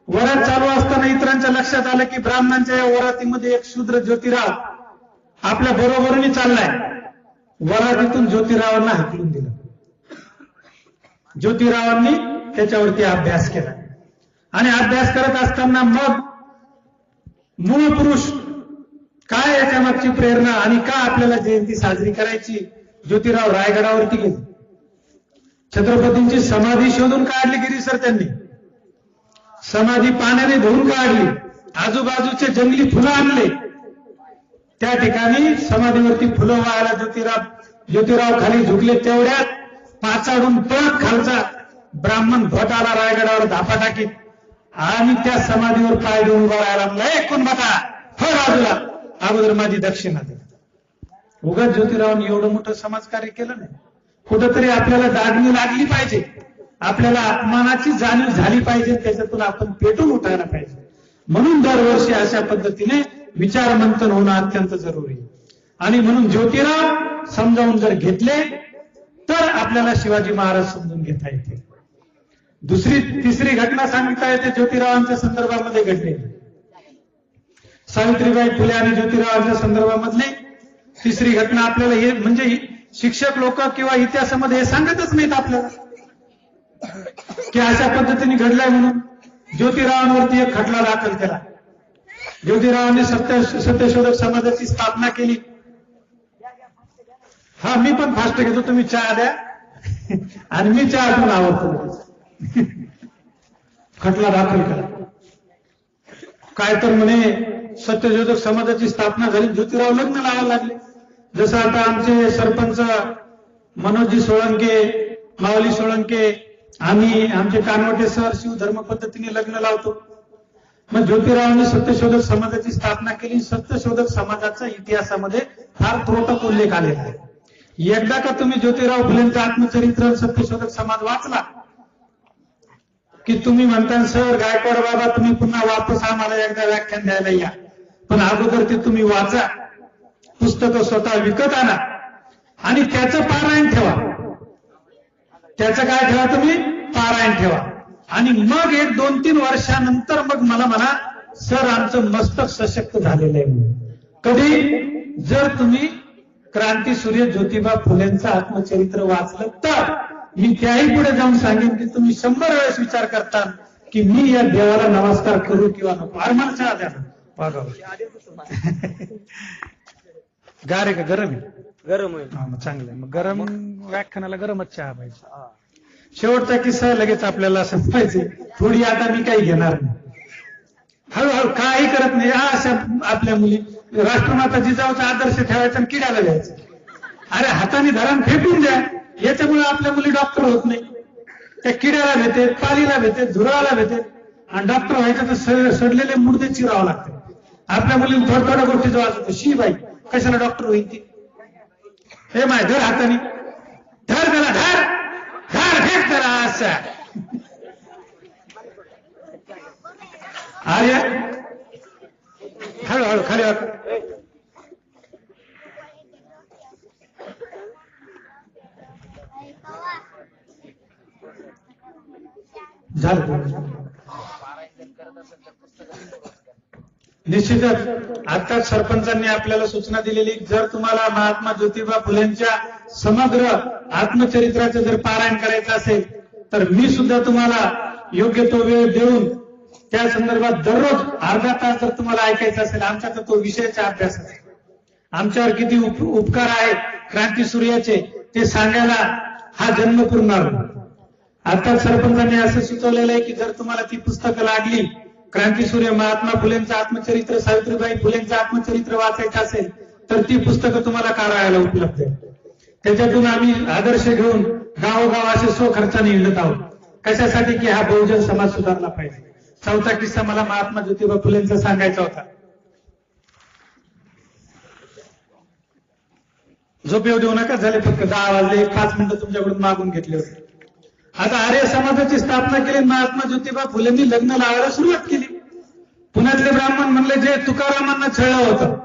A: वरात चालू असताना इतरांच्या लक्षात आलं की ब्राह्मणांच्या या वरातीमध्ये एक शूद्र ज्योतिराव आपल्या बरोबरीने चाललाय. वरातीतून ज्योतिरावांना हाकलून दिलं. ज्योतिरावांनी त्याच्यावरती अभ्यास केला आणि अभ्यास करत असताना मग मूळ पुरुष काय, याच्या मागची प्रेरणा आणि का आपल्याला जयंती साजरी करायची. ज्योतिराव रायगडावरती गेले. छत्रपतींची समाधी शोधून काढली गिरीसर त्यांनी. समाधी पाण्याने धुवून काढली. आजूबाजूचे जंगली फुलं आणले. त्या ठिकाणी समाधीवरती फुलं व्हायला ज्योतिराव खाली झुकले. तेवढ्यात पाचाडून परत खालचा ब्राह्मण भट आला रायगडावर धापा टाकीत आणि त्या समाधीवर पाय देऊन उभा राहायला म्हणला, कोण बघा हो बाजूला, अगोदर माझी दक्षिणा दे. उगाच ज्योतिरावांनी एवढं मोठं समाजकार्य केलं नाही. कुठंतरी आपल्याला दागणी लागली पाहिजे, आपल्याला अपमानाची जाणीव झाली पाहिजे, त्याच्यातून आपण पेटून उठायला पाहिजे. म्हणून दरवर्षी अशा पद्धतीने विचार मंथन होणं अत्यंत जरुरी आहे. आणि म्हणून ज्योतिराव समजावून जर घेतले तर आपल्याला शिवाजी महाराज समजून घेता येते. तिसरी घटना सांगता येते ज्योतिरावांच्या संदर्भामध्ये घडलेली. सावित्रीबाई फुले आणि ज्योतिरावांच्या संदर्भामधली तिसरी घटना आपल्याला हे म्हणजे शिक्षक लोक किंवा इतिहासामध्ये हे सांगतच नाहीत आपल्याला की अशा पद्धतीने घडलाय. म्हणून ज्योतिरावांवरती एक खटला दाखल केला. ज्योतिरावांनी सत्यशोधक समाजाची स्थापना केली. हा, मी पण फास्ट घेतो, तुम्ही चहा द्या आणि मी चहा पण आवडतो. खटला दाखल केला. काय तर म्हणे सत्यशोधक समाजाची स्थापना झाली, ज्योतिराव लग्न लावायला लागले. जसं आता आमचे सरपंच मनोजी सोळंके, माऊली सोळंके आणि आमचे कानवटे सर शिवधर्म पद्धतीने लग्न लावतो. मग ज्योतिरावांनी सत्यशोधक समाजाची स्थापना केली. सत्यशोधक समाजाचा इतिहासामध्ये फार त्रोटक उल्लेख आलेला आहे. एकदा का तुम्ही ज्योतिराव फुलेंचं आत्मचरित्र सत्यशोधक समाज वाचला की तुम्ही म्हणता सर गायकवाड बाबा तुम्ही पुन्हा वापस आम्हाला एकदा व्याख्यान द्यायला या, पण अगोदर ते तुम्ही वाचा, पुस्तकं स्वतः विकत आणा आणि त्याचं पारायण ठेवा. त्याचं काय ठेवा? तुम्ही पारायण ठेवा. आणि मग 1-2-3 वर्षानंतर मग मला म्हणा सर आमचं मस्तक सशक्त झालेलं आहे म्हणून. कधी? जर तुम्ही क्रांतीसूर्य ज्योतिबा फुलेंचं आत्मचरित्र वाचलं तर. मी त्याही पुढे जाऊन सांगेन की तुम्ही 100 वेळेस विचार करता की मी या देवाला नमस्कार करू किंवा नको. अरे मला चहा द्या ना. वागावं गार आहे का गरम आहे? गरम आहे. मग चांगलं आहे. मग गरम व्याख्यानाला गरमच चहा पाहिजे. शेवटचा किस्सा लगेच आपल्याला संपायचे. थोडी आता मी काही घेणार नाही. हळूहळू काही करत नाही. अशा आपल्या मुली राष्ट्रमाता जिजाऊचा आदर्श ठेवायचा आणि किड्याला द्यायचं. अरे हाताने धरण फेकून द्या. याच्यामुळे आपल्या मुली डॉक्टर होत नाही. त्या किड्याला भेटे, पालीला भेटे, झुरळाला भेटे आणि डॉक्टर व्हायचं तर सडलेले मुर्दे चिरावं लागते. आपल्या मुलीला थोड्या गोष्टीचं वाचत शी बाई कशाला डॉक्टर होईल ती. हे माय धर हाताने, धर त्याला, धर धर फेक त्याला असा. आर्य हळूहळू खाली झालं. निश्चितच आताच सरपंचांनी आपल्याला सूचना दिलेली, जर तुम्हाला महात्मा ज्योतिबा फुलेंच्या समग्र आत्मचरित्राचं जर पारायण करायचं असेल तर मी सुद्धा तुम्हाला योग्य तो वेळ देऊन त्या संदर्भात दररोज अर्धा तास जर तुम्हाला ऐकायचं असेल, आमचा तर तो विषयाचा अभ्यास आहे. आमच्यावर किती उपकार आहेत क्रांतीसूर्याचे ते सांगायला हा जन्म पुरणार. आता सरपंचांनी असं सुचवलेलं आहे की जर तुम्हाला ती पुस्तकं लागली, क्रांतीसूर्य महात्मा फुलेंचं आत्मचरित्र, सावित्रीबाई फुलेंचं आत्मचरित्र वाचायचं असेल तर ती पुस्तकं तुम्हाला कार्यालयाला उपलब्ध आहे. त्याच्यातून आम्ही आदर्श घेऊन गावोगाव असे स्वखर्चाने हिंडत आहोत. कशासाठी? की हा बहुजन समाज सुधारला पाहिजे. चौथा किस्सा मला महात्मा ज्योतिबा फुलेंचा सांगायचा होता. झोप येऊ देऊ नका, झाले फक्त 10 वाजले, 5 मिनिटं तुमच्याकडून मागून घेतले होते. आता आर्य समाजाची स्थापना केली महात्मा ज्योतिबा फुलेंनी, लग्न लावायला सुरुवात केली. पुण्यातले ब्राह्मण म्हणले जे तुकारामांना छळलं होतं.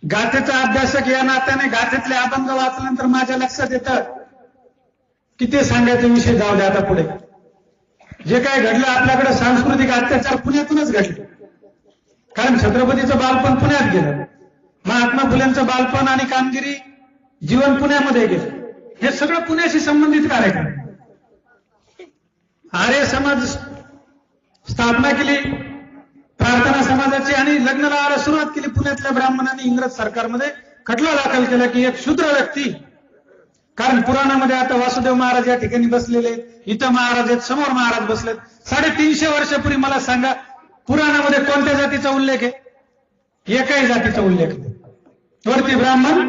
A: गाथेचा अभ्यासक या नात्याने गाथेतले अभंग वाचल्यानंतर माझ्या लक्षात येतं की ते सांगायचा विषय जाऊ द्या. आता पुढे जे काय घडलं आपल्याकडे सांस्कृतिक अत्याचार पुण्यातूनच घडले. कारण छत्रपतीचं बालपण पुण्यात गेलं, महात्मा फुलेंचं बालपण आणि कामगिरी जीवन पुण्यामध्ये गेलं. हे सगळं पुण्याशी संबंधित कार्यक्रम. आर्य समाज स्थापना केली प्रार्थना समाजाची आणि लग्न लावायला सुरुवात केली. पुण्यातल्या ब्राह्मणांनी इंग्रज सरकारमध्ये खटला दाखल केला की एक शूद्र व्यक्ती, कारण पुराणामध्ये आता वासुदेव महाराज या ठिकाणी बसलेले आहेत, इथं महाराज आहेत, समोर महाराज बसलेत. 350 वर्षापूर्वी मला सांगा पुराणामध्ये कोणत्या जातीचा उल्लेख आहे? एकाही जातीचा उल्लेख नाही. वरती ब्राह्मण,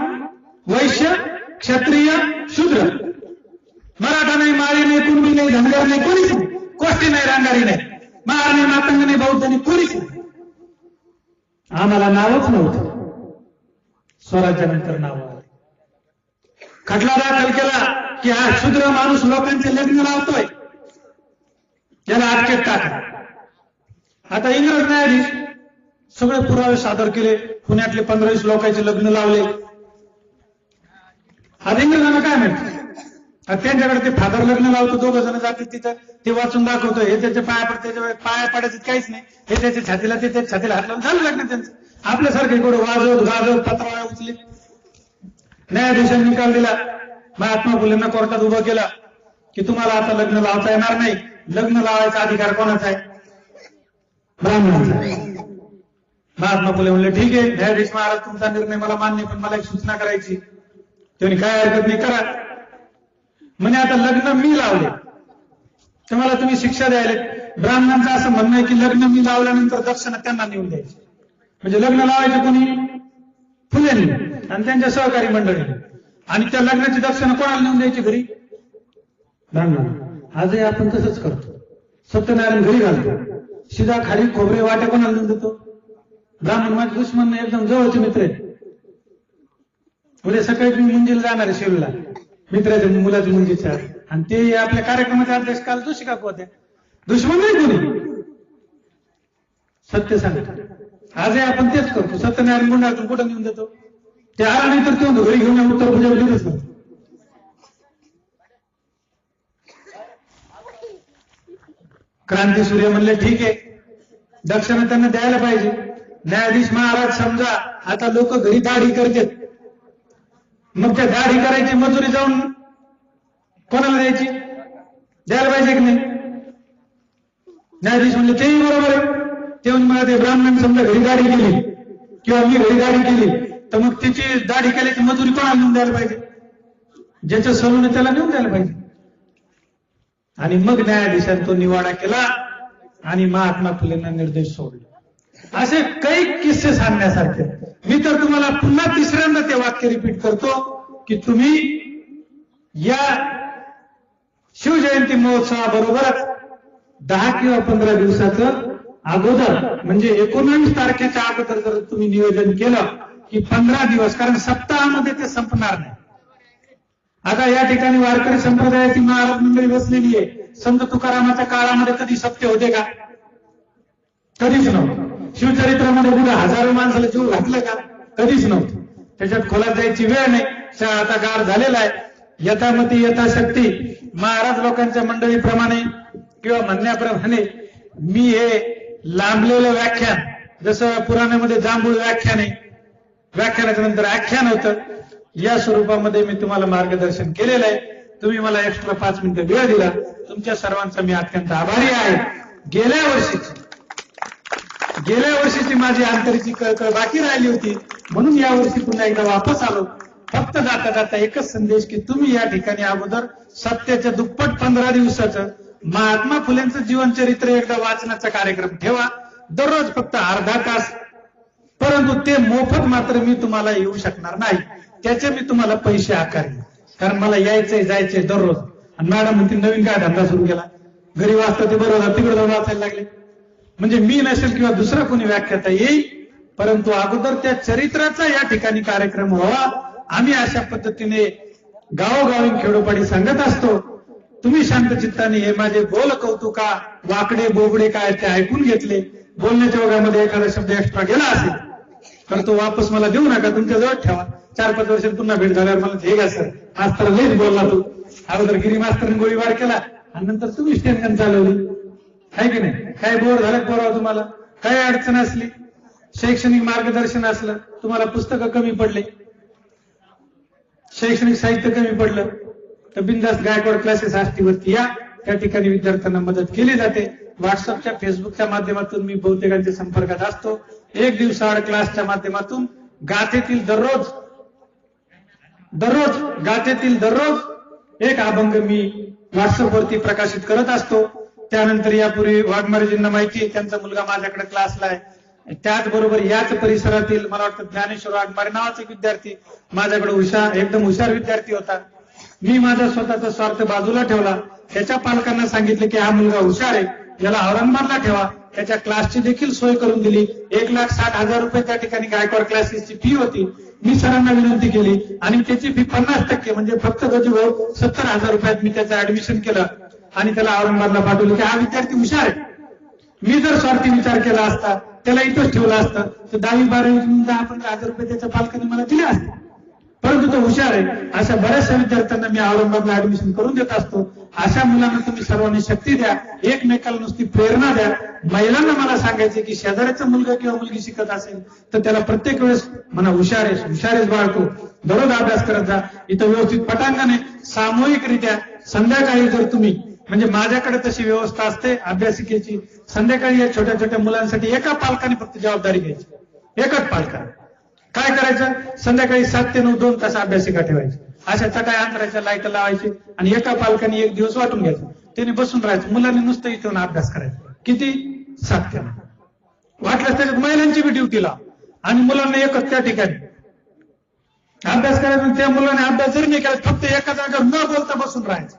A: वैश्य, क्षत्रिय, शूद्र, मराठा नाही, माळी नाही, कुणबी नाही, धनगर नाही, कोणीच नाही, कोष्टी नाही, रांगारी नाही, महार नाही, मातंग नाही, बौद्ध नाही, कोणीच नाही. आम्हाला नावच नव्हतं. स्वराज्यानंतर नाव आलं. खटला दाखल केला की हा शूद्र माणूस लोकांचे लग्न लावतोय, याला अटकेत टाका. आता इंग्रज न्यायाधीश सगळे पुरावे सादर केले. पुण्यातले 15-20 लोकांचे लग्न लावले. आता इंग्रजांना काय माहिती? त्यांच्याकडे ते फादर लग्न लावतो, 2 जण जातील तिथं, ते वाचून दाखवतो, हे त्याच्या पाया पडते, त्याच्या पाया पडायचं काहीच नाही, हे त्याच्या छातीला, ते त्याच्या छातीला हात लावून झालं लग्न त्यांचं. आपल्यासारखे गोड वाजवत गाजवत पत्रावळ्या उचले. न्यायाधीशांनी निकाल दिला. महात्मा फुलेंना कोर्टात उभं केलं की तुम्हाला आता लग्न लावता येणार नाही. लग्न लावायचा अधिकार कोणाचा आहे? ब्राह्मणांचा. महात्मा फुले म्हणले ठीक आहे न्यायाधीश महाराज, तुमचा निर्णय मला मान्य, पण मला एक सूचना करायची. त्यांनी काय हरकत नाही, करा. म्हणे आता लग्न मी लावले तर मला तुम्ही शिक्षा द्यायला. ब्राह्मणांचं असं म्हणणं आहे की लग्न मी लावल्यानंतर दक्षिणा त्यांना नेऊन द्यायची. म्हणजे लग्न लावायचे कोणी? फुलेंनी आणि त्यांच्या सहकारी मंडळीने. आणि त्या लग्नाची दक्षिणा कोणाला नेऊन द्यायची? घरी, ब्राह्मण. आजही आपण तसंच करतो. सत्यनारायण घरी घालतो, शिदा खाली खोबरे वाटे कोणाला नेऊन देतो? ब्राह्मण. माझे दुश्मन नाही, एकदम जवळचे मित्र आहेत. उद्या सकाळी तुम्ही मुंजीला जाणार आहे शिरूरला, मित्राच्या मुलाच्या मुंजीच्या, आणि ते आपल्या कार्यक्रमाचा अभ्यास काल जोशी काकू होत्या. दुश्मन नाही कोणी, सत्य सांगतो. आजही आपण तेच करतो. सत्यनारायण गुंडातून कुठं नेऊन देतो? ते आला नाही तर तो घरी घेऊन उत्तर पूजा दिलंच नाही. क्रांतीसूर्य म्हणले ठीक आहे दक्षिणा त्यांना द्यायला पाहिजे. न्यायाधीश महाराज समजा आता लोक घरी दाढी करतात, मग त्या दाढी करायची मजुरी जाऊन कोणाला द्यायची? द्यायला पाहिजे की नाही? न्यायाधीश म्हणले तेही बरोबर आहे. ते मला ते ब्राह्मण समजा घरी दाढी केली किंवा मी घरी दाढी केली तर मग त्याची दाढी केल्याची मजुरी कोणाला नेऊन द्यायला पाहिजे? ज्याच्या सलून त्याला नेऊन द्यायला पाहिजे. आणि मग न्यायाधीशांनी तो निवाडा केला आणि महात्मा फुलेंना निर्देश सोडले. असे काही किस्से सांगण्यासारखे. मी तर तुम्हाला पुन्हा तिसऱ्यांदा ते वाक्य रिपीट करतो की तुम्ही या शिवजयंती महोत्सवाबरोबरच 10 किंवा 15 दिवसाचं अगोदर म्हणजे 19 तारखेच्या अगोदर जर तुम्ही नियोजन केलं की 15 दिवस, कारण सप्ताहामध्ये ते संपणार नाही. आता या ठिकाणी वारकरी संप्रदायाची महाराज मंडळी बसलेली आहे. संत तुकारामाच्या काळामध्ये कधी सत्य होते का? कधीच नव्हतं. शिवचरित्रामध्ये कुठे हजारो माणसाला जीव घातलं का? कधीच नव्हतं. त्याच्यात खोलात जायची वेळ नाही. आता गार झालेला आहे. यथामती यथाशक्ती महाराज लोकांच्या मंडळीप्रमाणे किंवा म्हणण्याप्रमाणे मी हे लांबलेलं व्याख्यान, जसं पुराणामध्ये जांभूळ व्याख्यान आहे, व्याख्यानाच्या नंतर आख्यान होतं, या स्वरूपामध्ये मी तुम्हाला मार्गदर्शन केलेलं आहे. तुम्ही मला एक्स्ट्रा 5 मिनिटं वेळ दिला. तुमच्या सर्वांचा मी अत्यंत आभारी आहे. गेल्या वर्षीची माझी अंतरीची कळकळ बाकी राहिली होती, म्हणून यावर्षी पुन्हा एकदा वापस आलो. फक्त जाता जाता एकच संदेश की तुम्ही या ठिकाणी अगोदर सत्याच्या दुप्पट 15 दिवसाचं महात्मा फुलेंचं जीवनचरित्र एकदा वाचण्याचा कार्यक्रम ठेवा. दररोज फक्त अर्धा तास, परंतु ते मोफत मात्र मी तुम्हाला येऊ शकणार नाही. त्याचे मी तुम्हाला पैसे आकारले, कारण मला यायचंय जायचंय दररोज. आणि मॅडम म्हणते नवीन काय धंदा सुरू केला, घरी वाचता ते बरोबर तिकडे जाऊन वाचायला लागले. म्हणजे मी नसेल किंवा दुसरा कोणी व्याख्याता येईल, परंतु अगोदर त्या चरित्राचा या ठिकाणी कार्यक्रम व्हावा. आम्ही अशा पद्धतीने गावोगावी खेडोपाडी सांगत असतो. तुम्ही शांत चित्ताने हे माझे बोल कौतुका वाकडे बोबडे काय ते ऐकून घेतले. बोलण्याच्या ओघामध्ये एखादा शब्द एक्स्ट्रा गेला असेल तर तो वापस मला देऊ नका, तुमच्या जवळ ठेवा. 4-5 वर्षांनी पुन्हा भेट झाल्यावर मला हे का सर मास्तर लईच बोलला तू, अगोदर गिरी मास्तरने गोळीबार केला आणि नंतर तुम्ही स्टेनगन चालवली, आहे की नाही? काय बोर झालं पोराव तुम्हाला, काय अडचण असली, शैक्षणिक मार्गदर्शन असलं, तुम्हाला पुस्तकं कमी पडले, शैक्षणिक साहित्य कमी पडलं, तर बिनधास्त गायकवाड क्लासेस आष्टीवरती या. त्या ठिकाणी विद्यार्थ्यांना मदत केली जाते. व्हॉट्सअपच्या फेसबुकच्या माध्यमातून मी बहुतेकांच्या संपर्कात असतो. एक दिवसाआड क्लासच्या माध्यमातून गाथेतील दररोज गाथेतील एक अभंग मी व्हॉट्सअपवरती प्रकाशित करत असतो. त्यानंतर यापूर्वी वाघमारेजींना माहिती आहे, त्यांचा मुलगा माझ्याकडे क्लासला आहे. त्याचबरोबर याच परिसरातील मला वाटतं ज्ञानेश्वर वाघमारे नावाचा एक विद्यार्थी माझ्याकडे एकदम हुशार विद्यार्थी होता. मी माझा स्वतःचा स्वार्थ बाजूला ठेवला. त्याच्या पालकांना सांगितले की हा मुलगा हुशार आहे, याला औरंगाबादला ठेवा. त्याच्या क्लासची देखील सोय करून दिली. 1,60,000 रुपये त्या ठिकाणी गायकवाड क्लासेसची फी होती. मी सरांना विनंती केली आणि त्याची फी 50% म्हणजे फक्त गजूभाऊ 70,000 रुपयात मी त्याचं ऍडमिशन केलं आणि त्याला औरंगाबादला पाठवलं की हा विद्यार्थी हुशार आहे. मी जर स्वार्थी विचार केला असता, त्याला इथंच ठेवला असतं, तर 10वी-12वी 10-15,000 रुपये त्याच्या पालकांनी मला दिले असते. परंतु तो हुशार आहे. अशा बऱ्याचशा विद्यार्थ्यांना मी औरंगाबादला ऍडमिशन करून देत असतो. अशा मुलांना तुम्ही सर्वांनी शक्ती द्या, एकमेकाला नुसती प्रेरणा द्या. महिलांना मला सांगायचे की शेजाऱ्याचा मुलगा किंवा मुलगी शिकत असेल तर त्याला प्रत्येक वेळेस म्हणा हुशारेस बाळतो, दररोज अभ्यास करत जा. इथं व्यवस्थित पटांगणे सामूहिकरित्या संध्याकाळी जर तुम्ही म्हणजे माझ्याकडे तशी व्यवस्था असते अभ्यासिकेची, संध्याकाळी या छोट्या छोट्या मुलांसाठी एका पालकाने फक्त जबाबदारी घ्यायची. एकच पालकाने काय करायचं, संध्याकाळी 7 ते 9 2 तास अभ्यासिका ठेवायची. अशा चटाई अंतराच्या लाईट लावायची आणि एका पालकाने एक दिवस वाटून घ्यायचं. त्याने बसून राहायचं, मुलांनी नुसतं इथून अभ्यास करायचा. किती? 7 ते 9. वाटल्यास त्याच्यात महिलांची बी ड्युटी लाव आणि मुलांना एकच त्या ठिकाणी अभ्यास करायचा. त्या मुलाने अभ्यास जरी नाही केला, फक्त एका जागेवर न बोलता बसून राहायचं.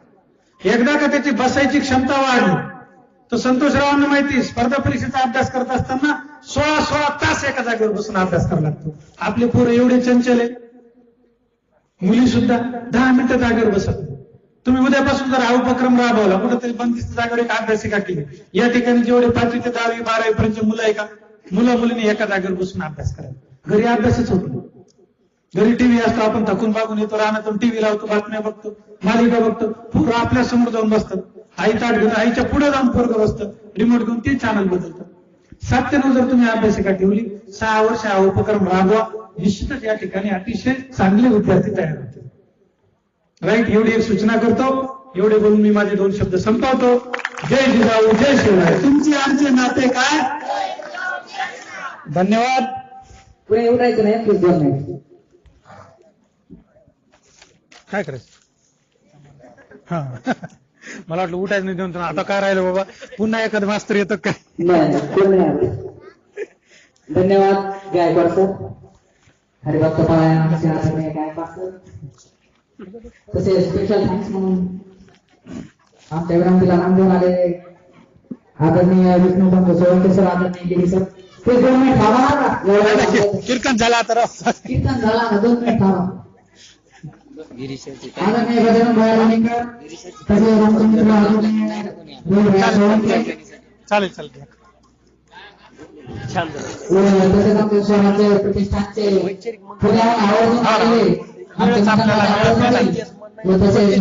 A: एकदा का त्याची बसायची क्षमता वाढली तर संतोषरावांना माहिती, स्पर्धा परीक्षेचा अभ्यास करत असताना 16 तास एका जागेवर बसून अभ्यास करावा लागतो. आपले पोरं एवढे चंचल आहे, मुली सुद्धा 10 मिनिटं जागेवर बसत. तुम्ही उद्यापासून जर हा उपक्रम राबवला, कुठेतरी बंदिस्त जागेवर एक अभ्यासिका केली, या ठिकाणी जेवढे 5वी ते 10वी 12वी पर्यंत मुलं आहे का, मुलींनी एका जागेवर बसून अभ्यास करायचा. घरी अभ्यासच होतो. घरी टीव्ही असतो, आपण थकून बागून येतो, रानातून टीव्ही लावतो, बातम्या बघतो, मालिका बघतो. पोरं आपल्या समोर जाऊन बसतात, आई ताट घेऊन आईच्या पुढे जाऊन पोरगं बसतं, रिमोट घेऊन ते चॅनल बदलतं. 7 ते 9 जर तुम्ही अभ्यासिका ठेवली, 6 वर्ष हा उपक्रम राबवा, निश्चितच या ठिकाणी अतिशय चांगले विद्यार्थी तयार होतील. राईट, एवढी एक सूचना करतो. एवढे बोलून मी माझे 2 शब्द संपवतो. जय जिजाऊ, जय शिवराय. तुमची आमचे नाते काय? धन्यवाद.
B: पुढे उठायचं नाही, प्लीज 2 मिनिट.
A: काय करायचं? हा मला वाटलं उठायचं नाही देऊन आता काय राहिलं बाबा, पुन्हा एखादं मास्तर येतं काय?
B: नाही. धन्यवाद गायकवाड सर, हरिभक्त पारायणाचे आदरणीय गायकवाड सर. तसेच स्पेशल थँक्स म्हणून आमच्या विनंतीला मान देऊन आलेले आदरणीय विष्णुपंत सोळंके सर, आदरणीय गिरी सर. ते 2 मिनिट थांबा.
A: कीर्तन झाला आता,
B: कीर्तन झाला ना, 2 मिनिट थांबा. आदरणीय गजानन भाई लोणीकर, तसेच रामचंद्र
A: चालेल.
B: तसेच आमचे स्वराज्य प्रतिष्ठानचे पुण्याहून आवर्जून आलेले आमचे तसेच